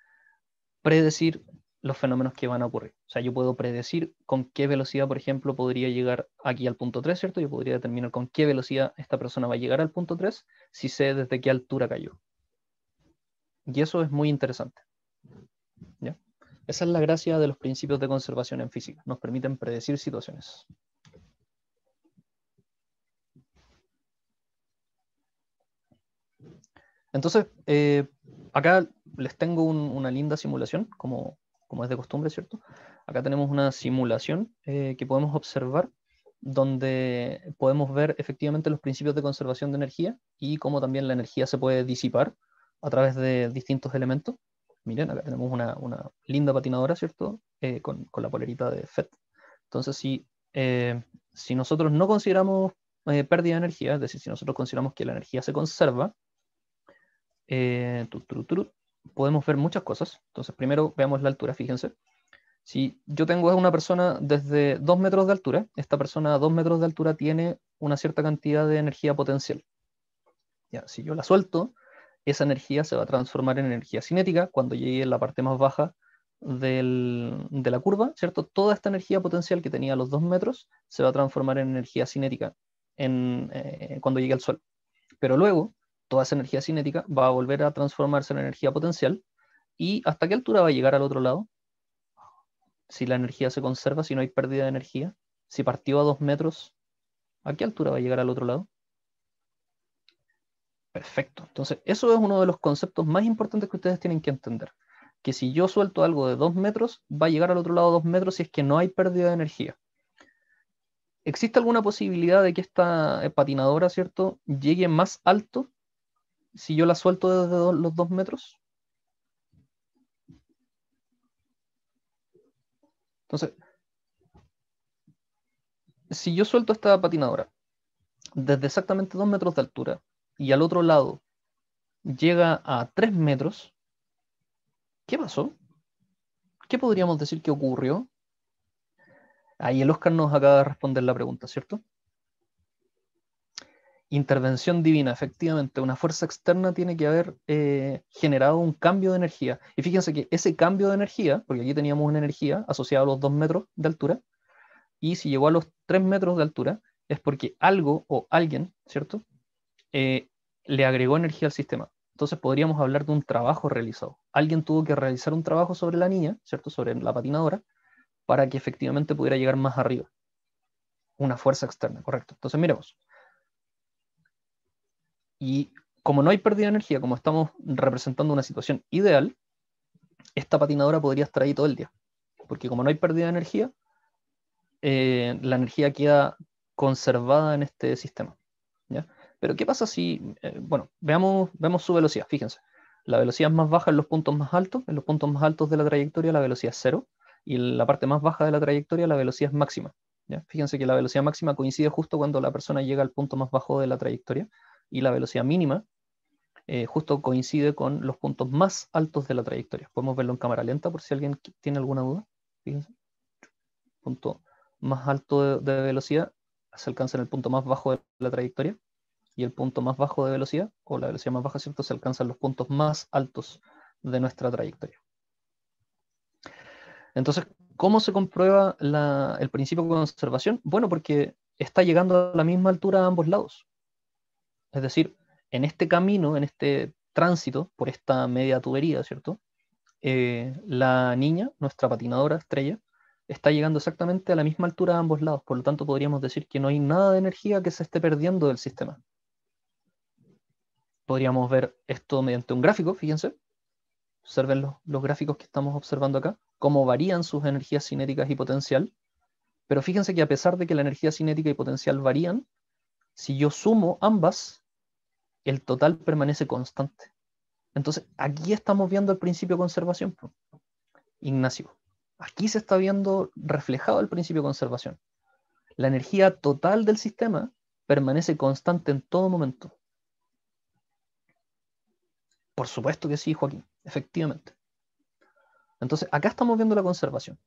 predecir los fenómenos que van a ocurrir. O sea, yo puedo predecir con qué velocidad, por ejemplo, podría llegar aquí al punto 3, ¿cierto? Yo podría determinar con qué velocidad esta persona va a llegar al punto 3 si sé desde qué altura cayó. Y eso es muy interesante, ¿ya? Esa es la gracia de los principios de conservación en física. Nos permiten predecir situaciones. Entonces, acá les tengo una linda simulación, como es de costumbre, ¿cierto? Acá tenemos una simulación que podemos observar donde podemos ver efectivamente los principios de conservación de energía y cómo también la energía se puede disipar a través de distintos elementos. Miren, acá tenemos una linda patinadora, ¿cierto? Con la polerita de FET. Entonces, si nosotros no consideramos pérdida de energía, es decir, si nosotros consideramos que la energía se conserva, podemos ver muchas cosas. Entonces, primero veamos la altura, fíjense. Si yo tengo a una persona desde 2 metros de altura, esta persona a 2 metros de altura tiene una cierta cantidad de energía potencial. Ya, si yo la suelto, esa energía se va a transformar en energía cinética cuando llegue a la parte más baja de la curva, ¿cierto? Toda esta energía potencial que tenía a los 2 metros se va a transformar en energía cinética cuando llegue al suelo. Pero luego, toda esa energía cinética va a volver a transformarse en energía potencial. ¿Y hasta qué altura va a llegar al otro lado? Si la energía se conserva, si no hay pérdida de energía, si partió a 2 metros, ¿a qué altura va a llegar al otro lado? Perfecto. Entonces, eso es uno de los conceptos más importantes que ustedes tienen que entender. Que si yo suelto algo de 2 metros, va a llegar al otro lado 2 metros si es que no hay pérdida de energía. ¿Existe alguna posibilidad de que esta patinadora, ¿cierto?, llegue más alto si yo la suelto desde los 2 metros? Entonces, si yo suelto esta patinadora desde exactamente 2 metros de altura y al otro lado llega a 3 metros, ¿qué pasó? ¿Qué podríamos decir que ocurrió? Ahí el Oscar nos acaba de responder la pregunta, ¿cierto? Intervención divina, efectivamente, una fuerza externa tiene que haber generado un cambio de energía. Y fíjense que ese cambio de energía, porque aquí teníamos una energía asociada a los 2 metros de altura, y si llegó a los 3 metros de altura, es porque algo o alguien, ¿cierto?, le agregó energía al sistema. Entonces podríamos hablar de un trabajo realizado. Alguien tuvo que realizar un trabajo sobre la niña, ¿cierto?, sobre la patinadora, para que efectivamente pudiera llegar más arriba. Una fuerza externa, correcto. Entonces miremos. Y como no hay pérdida de energía, como estamos representando una situación ideal, esta patinadora podría estar ahí todo el día. Porque como no hay pérdida de energía, la energía queda conservada en este sistema, ¿ya? Pero ¿qué pasa si, bueno, vemos su velocidad, fíjense. La velocidad es más baja en los puntos más altos. En los puntos más altos de la trayectoria la velocidad es 0. Y en la parte más baja de la trayectoria la velocidad es máxima, ¿ya? Fíjense que la velocidad máxima coincide justo cuando la persona llega al punto más bajo de la trayectoria. Y la velocidad mínima justo coincide con los puntos más altos de la trayectoria. Podemos verlo en cámara lenta por si alguien tiene alguna duda. Fíjense. Punto más alto de velocidad se alcanza en el punto más bajo de la trayectoria, y el punto más bajo de velocidad, o la velocidad más baja, ¿cierto?, se alcanza en los puntos más altos de nuestra trayectoria. Entonces, ¿cómo se comprueba el principio de conservación? Bueno, porque está llegando a la misma altura a ambos lados. Es decir, en este camino, en este tránsito por esta media tubería, ¿cierto?, la niña, nuestra patinadora estrella, está llegando exactamente a la misma altura a ambos lados. Por lo tanto, podríamos decir que no hay nada de energía que se esté perdiendo del sistema. Podríamos ver esto mediante un gráfico, fíjense. Observen los gráficos que estamos observando acá, cómo varían sus energías cinéticas y potencial. Pero fíjense que a pesar de que la energía cinética y potencial varían, si yo sumo ambas, el total permanece constante. Entonces, aquí estamos viendo el principio de conservación, Ignacio. Aquí se está viendo reflejado el principio de conservación. La energía total del sistema permanece constante en todo momento. Por supuesto que sí, Joaquín, efectivamente. Entonces, acá estamos viendo la conservación.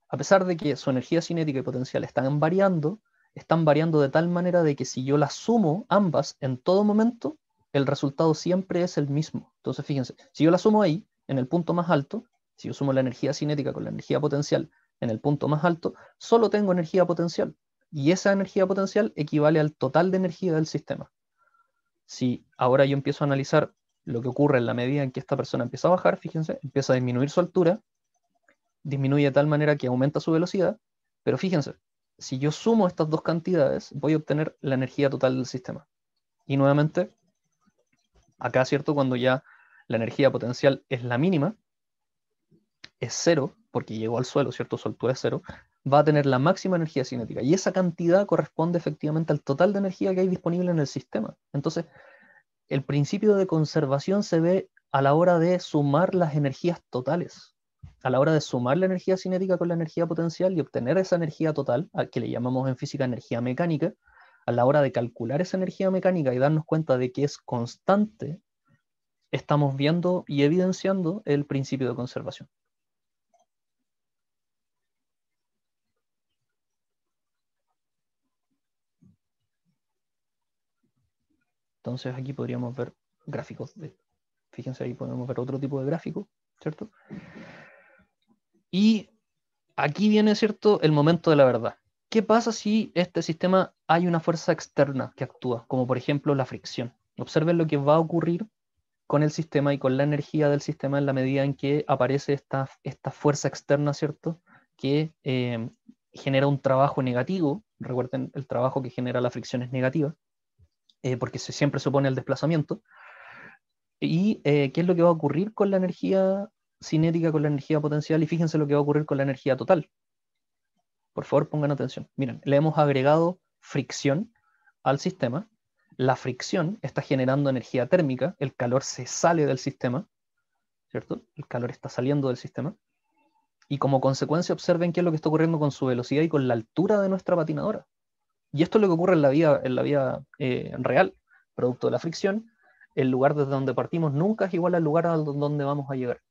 A pesar de que su energía cinética y potencial están variando de tal manera de que si yo las sumo ambas en todo momento, el resultado siempre es el mismo. Entonces, fíjense, si yo la sumo ahí, en el punto más alto, si yo sumo la energía cinética con la energía potencial en el punto más alto, solo tengo energía potencial. Y esa energía potencial equivale al total de energía del sistema. Si ahora yo empiezo a analizar lo que ocurre en la medida en que esta persona empieza a bajar, fíjense, empieza a disminuir su altura, disminuye de tal manera que aumenta su velocidad, pero fíjense, si yo sumo estas dos cantidades, voy a obtener la energía total del sistema. Y nuevamente, acá, ¿cierto?, cuando ya la energía potencial es la mínima, es 0, porque llegó al suelo, ¿cierto?, su altura es 0, va a tener la máxima energía cinética. Y esa cantidad corresponde efectivamente al total de energía que hay disponible en el sistema. Entonces, el principio de conservación se ve a la hora de sumar las energías totales. A la hora de sumar la energía cinética con la energía potencial y obtener esa energía total, a que le llamamos en física energía mecánica, a la hora de calcular esa energía mecánica y darnos cuenta de que es constante, estamos viendo y evidenciando el principio de conservación. Entonces aquí podríamos ver gráficos. Fíjense, ahí podemos ver otro tipo de gráfico, ¿cierto? Y aquí viene, ¿cierto?, el momento de la verdad. ¿Qué pasa si este sistema hay una fuerza externa que actúa, como por ejemplo la fricción? Observen lo que va a ocurrir con el sistema y con la energía del sistema en la medida en que aparece esta fuerza externa, ¿cierto?, que genera un trabajo negativo. Recuerden, el trabajo que genera la fricción es negativa, porque siempre supone el desplazamiento. ¿Y qué es lo que va a ocurrir con la energía cinética, con la energía potencial? Y fíjense lo que va a ocurrir con la energía total. Por favor, pongan atención. Miren, le hemos agregado fricción al sistema. La fricción está generando energía térmica, el calor se sale del sistema, ¿cierto? El calor está saliendo del sistema. Y como consecuencia, observen qué es lo que está ocurriendo con su velocidad y con la altura de nuestra patinadora. Y esto es lo que ocurre en la vida real, producto de la fricción. El lugar desde donde partimos nunca es igual al lugar a donde vamos a llegar.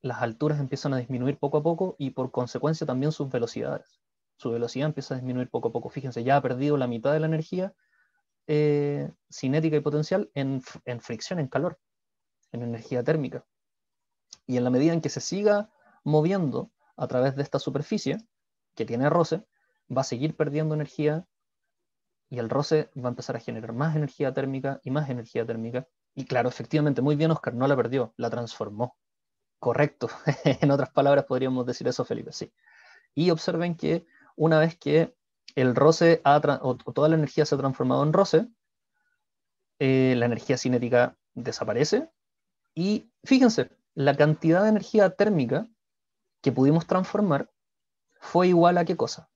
Las alturas empiezan a disminuir poco a poco y por consecuencia también sus velocidades. Su velocidad empieza a disminuir poco a poco. Fíjense, ya ha perdido la mitad de la energía cinética y potencial en fricción, en calor, en energía térmica. Y en la medida en que se siga moviendo a través de esta superficie que tiene roce, va a seguir perdiendo energía y el roce va a empezar a generar más energía térmica y más energía térmica. Y claro, efectivamente, muy bien, Oscar, no la perdió, la transformó. Correcto. En otras palabras podríamos decir eso, Felipe, sí. Y observen que una vez que el roce o toda la energía se ha transformado en roce, la energía cinética desaparece. Y fíjense, la cantidad de energía térmica que pudimos transformar fue igual a ¿qué cosa?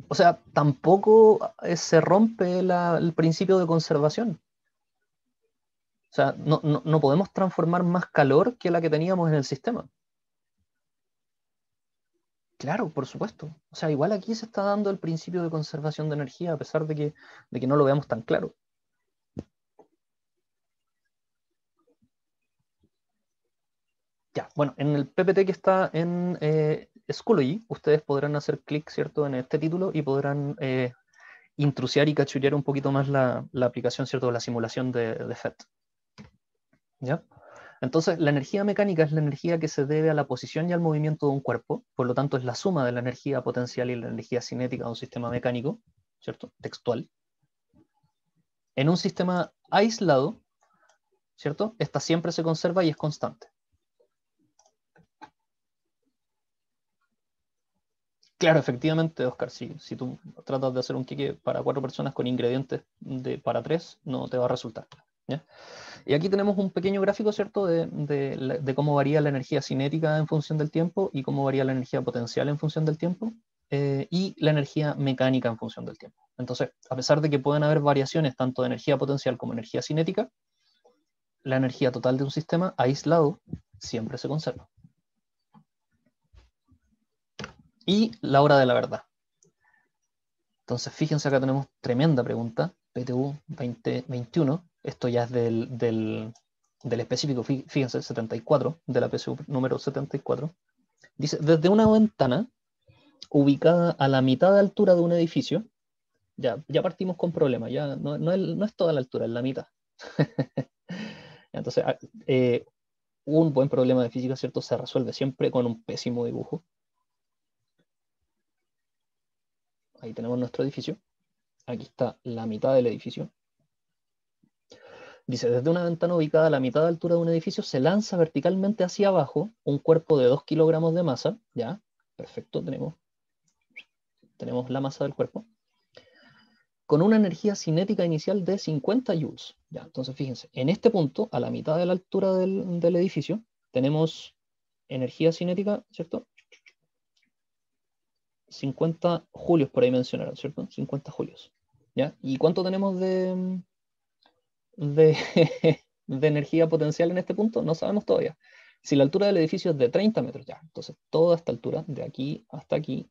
O sea, tampoco se rompe el principio de conservación. O sea, no podemos transformar más calor que la que teníamos en el sistema. Claro, por supuesto. O sea, igual aquí se está dando el principio de conservación de energía, a pesar de que no lo veamos tan claro. Ya, bueno, en el PPT que está en Schoology, ustedes podrán hacer clic, ¿cierto?, en este título y podrán intrusiar y cachurear un poquito más la aplicación, ¿cierto?, de la simulación de FET. ¿Ya? Entonces, la energía mecánica es la energía que se debe a la posición y al movimiento de un cuerpo, por lo tanto es la suma de la energía potencial y la energía cinética de un sistema mecánico, ¿cierto?, textual. En un sistema aislado, ¿cierto?, esta siempre se conserva y es constante. Claro, efectivamente, Oscar, si tú tratas de hacer un queque para 4 personas con ingredientes para 3, no te va a resultar. ¿Ya? Y aquí tenemos un pequeño gráfico, ¿cierto?, de cómo varía la energía cinética en función del tiempo y cómo varía la energía potencial en función del tiempo y la energía mecánica en función del tiempo. Entonces, a pesar de que pueden haber variaciones tanto de energía potencial como energía cinética, la energía total de un sistema aislado siempre se conserva. Y la hora de la verdad. Entonces, fíjense, acá tenemos tremenda pregunta, PTU 2021, esto ya es del específico, fíjense, 74, de la PSU número 74. Dice, desde una ventana ubicada a la mitad de altura de un edificio, ya partimos con problemas, ya no es toda la altura, es la mitad. Entonces, un buen problema de física, ¿cierto?, se resuelve siempre con un pésimo dibujo. Ahí tenemos nuestro edificio. Aquí está la mitad del edificio. Dice, desde una ventana ubicada a la mitad de altura de un edificio se lanza verticalmente hacia abajo un cuerpo de 2 kilogramos de masa. Ya, perfecto, tenemos la masa del cuerpo. con una energía cinética inicial de 50 joules. Ya, entonces fíjense, en este punto, a la mitad de la altura del edificio, tenemos energía cinética, ¿cierto? 50 julios por ahí mencionaron, ¿cierto? 50 julios. ¿Ya? ¿Y cuánto tenemos de de energía potencial en este punto? No sabemos todavía. Si la altura del edificio es de 30 metros, ya, entonces toda esta altura, de aquí hasta aquí,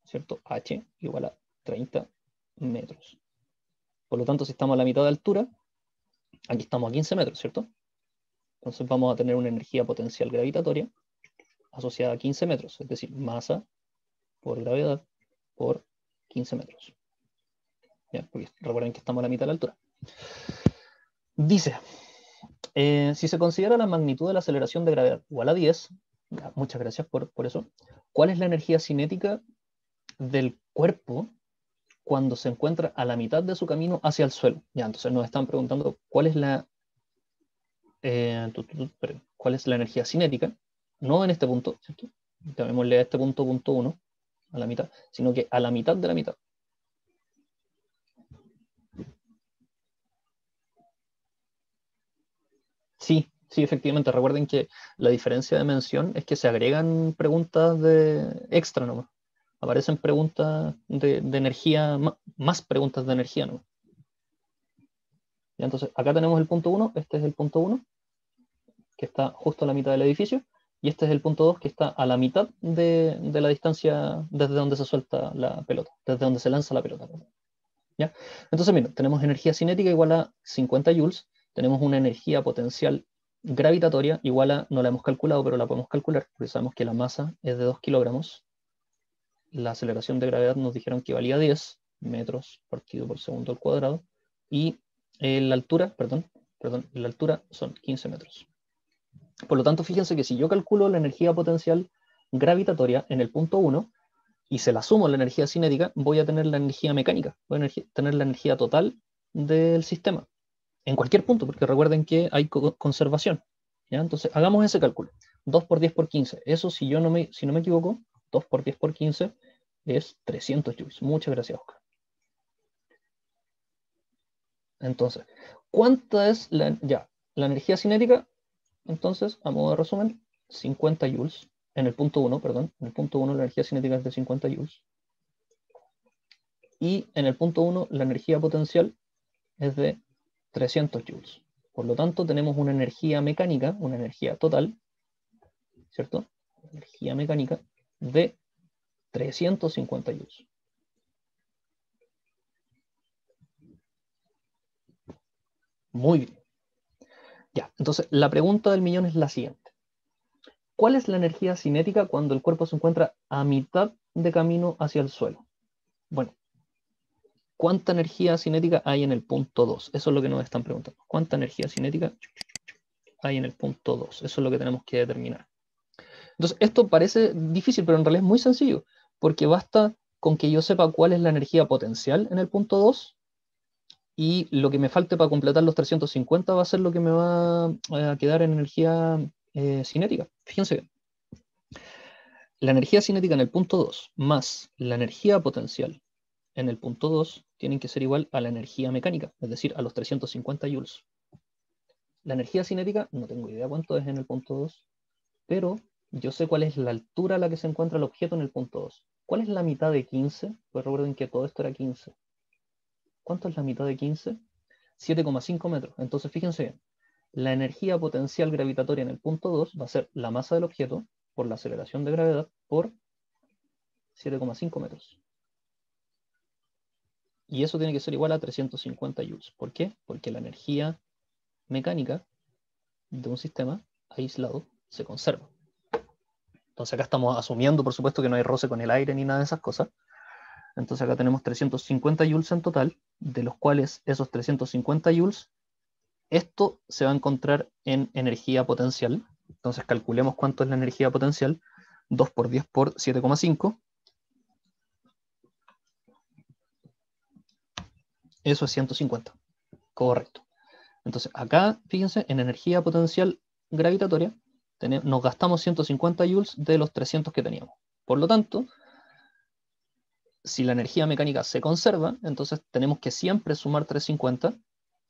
¿cierto? H igual a 30 metros. Por lo tanto, si estamos a la mitad de altura, aquí estamos a 15 metros, ¿cierto? Entonces vamos a tener una energía potencial gravitatoria asociada a 15 metros, es decir, masa por gravedad por 15 metros. ¿Ya? Porque recuerden que estamos a la mitad de la altura. Dice, si se considera la magnitud de la aceleración de gravedad igual a 10, ya, muchas gracias por eso, ¿cuál es la energía cinética del cuerpo cuando se encuentra a la mitad de su camino hacia el suelo? Ya, entonces nos están preguntando cuál es la energía cinética, no en este punto, ¿cierto? Llamémosle a este punto 1, a la mitad, sino que a la mitad de la mitad. Sí, sí, efectivamente. Recuerden que la diferencia de mención es que se agregan preguntas de extra nomás. Aparecen preguntas de energía, más preguntas de energía, ¿no? Ya, entonces, acá tenemos el punto 1, este es el punto 1, que está justo a la mitad del edificio, y este es el punto 2, que está a la mitad de la distancia desde donde se suelta la pelota, desde donde se lanza la pelota. ¿Ya? Entonces, mira, tenemos energía cinética igual a 50 joules, tenemos una energía potencial gravitatoria igual a, no la hemos calculado, pero la podemos calcular, porque sabemos que la masa es de 2 kilogramos, la aceleración de gravedad nos dijeron que valía 10 metros partido por segundo al cuadrado, y la altura, la altura son 15 metros. Por lo tanto, fíjense que si yo calculo la energía potencial gravitatoria en el punto 1, y se la sumo a la energía cinética, voy a tener la energía mecánica, voy a tener la energía total del sistema, en cualquier punto, porque recuerden que hay conservación. ¿Ya? Entonces, hagamos ese cálculo. 2 por 10 por 15. Eso, si no me equivoco, 2 por 10 por 15 es 300 joules. Muchas gracias, Oscar. Entonces, ¿cuánta es la energía cinética? Entonces, a modo de resumen, 50 joules. En el punto 1, perdón. En el punto 1 la energía cinética es de 50 joules. Y en el punto 1 la energía potencial es de 300 joules. Por lo tanto, tenemos una energía mecánica, una energía total, ¿cierto? Energía mecánica de 350 joules. Muy bien. Ya, entonces la pregunta del millón es la siguiente. ¿Cuál es la energía cinética cuando el cuerpo se encuentra a mitad de camino hacia el suelo? Bueno, ¿cuánta energía cinética hay en el punto 2? Eso es lo que nos están preguntando. ¿Cuánta energía cinética hay en el punto 2? Eso es lo que tenemos que determinar. Entonces, esto parece difícil, pero en realidad es muy sencillo, porque basta con que yo sepa cuál es la energía potencial en el punto 2, y lo que me falte para completar los 350 va a ser lo que me va a quedar en energía cinética. Fíjense bien. La energía cinética en el punto 2 más la energía potencial en el punto 2 tienen que ser igual a la energía mecánica, es decir, a los 350 joules. La energía cinética, no tengo idea cuánto es en el punto 2, pero yo sé cuál es la altura a la que se encuentra el objeto en el punto 2. ¿Cuál es la mitad de 15? Pues recuerden que todo esto era 15. ¿Cuánto es la mitad de 15? 7,5 metros. Entonces, fíjense bien. La energía potencial gravitatoria en el punto 2 va a ser la masa del objeto por la aceleración de gravedad por 7,5 metros. Y eso tiene que ser igual a 350 joules. ¿Por qué? Porque la energía mecánica de un sistema aislado se conserva. Entonces acá estamos asumiendo, por supuesto, que no hay roce con el aire ni nada de esas cosas. Entonces acá tenemos 350 joules en total, de los cuales esos 350 joules, esto se va a encontrar en energía potencial. Entonces calculemos cuánto es la energía potencial. 2 por 10 por 7,5. Eso es 150. Correcto. Entonces acá, fíjense, en energía potencial gravitatoria, nos gastamos 150 joules de los 300 que teníamos. Por lo tanto, si la energía mecánica se conserva, entonces tenemos que siempre sumar 350.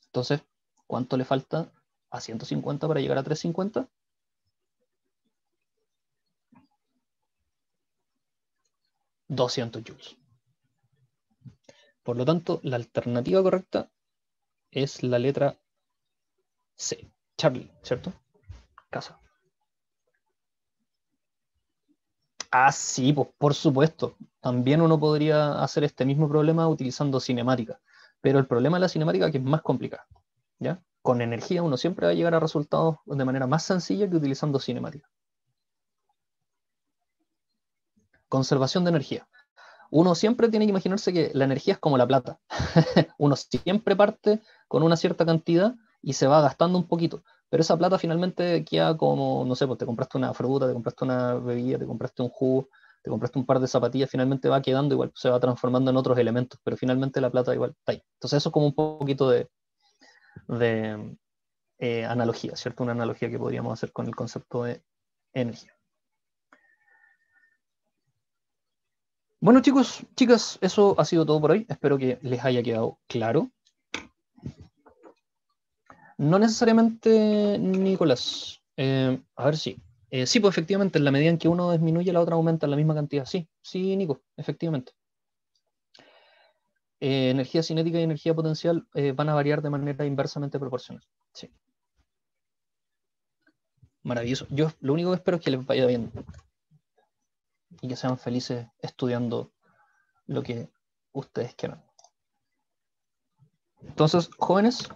Entonces, ¿cuánto le falta a 150 para llegar a 350? 200 joules. Por lo tanto, la alternativa correcta es la letra C. Charlie, ¿cierto? Casa. Ah, sí, pues por supuesto. También uno podría hacer este mismo problema utilizando cinemática. Pero el problema de la cinemática es que es más complicado. ¿Ya? Con energía uno siempre va a llegar a resultados de manera más sencilla que utilizando cinemática. Conservación de energía. Uno siempre tiene que imaginarse que la energía es como la plata. Uno siempre parte con una cierta cantidad y se va gastando un poquito. Pero esa plata finalmente queda como, no sé, pues te compraste una fruta, te compraste una bebida, te compraste un jugo, te compraste un par de zapatillas, finalmente va quedando igual, se va transformando en otros elementos, pero finalmente la plata igual está ahí. Entonces eso es como un poquito de analogía, ¿cierto? Una analogía que podríamos hacer con el concepto de energía. Bueno, chicos, chicas, eso ha sido todo por hoy. Espero que les haya quedado claro. No necesariamente, Nicolás. A ver si. Sí, pues efectivamente, en la medida en que uno disminuye, la otra aumenta en la misma cantidad. Sí, sí, Nico, efectivamente. Energía cinética y energía potencial van a variar de manera inversamente proporcional. Sí. Maravilloso. Yo lo único que espero es que les vaya bien y que sean felices estudiando lo que ustedes quieran. Entonces, jóvenes,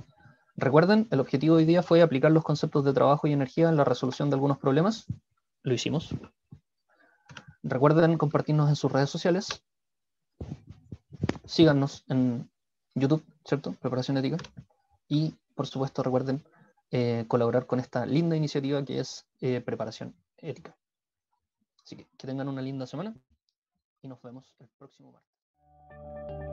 recuerden, el objetivo de hoy día fue aplicar los conceptos de trabajo y energía en la resolución de algunos problemas. Lo hicimos. Recuerden compartirnos en sus redes sociales. Síganos en YouTube, ¿cierto? Preparación ética. Y, por supuesto, recuerden colaborar con esta linda iniciativa que es Preparación Ética. Así que tengan una linda semana y nos vemos el próximo martes.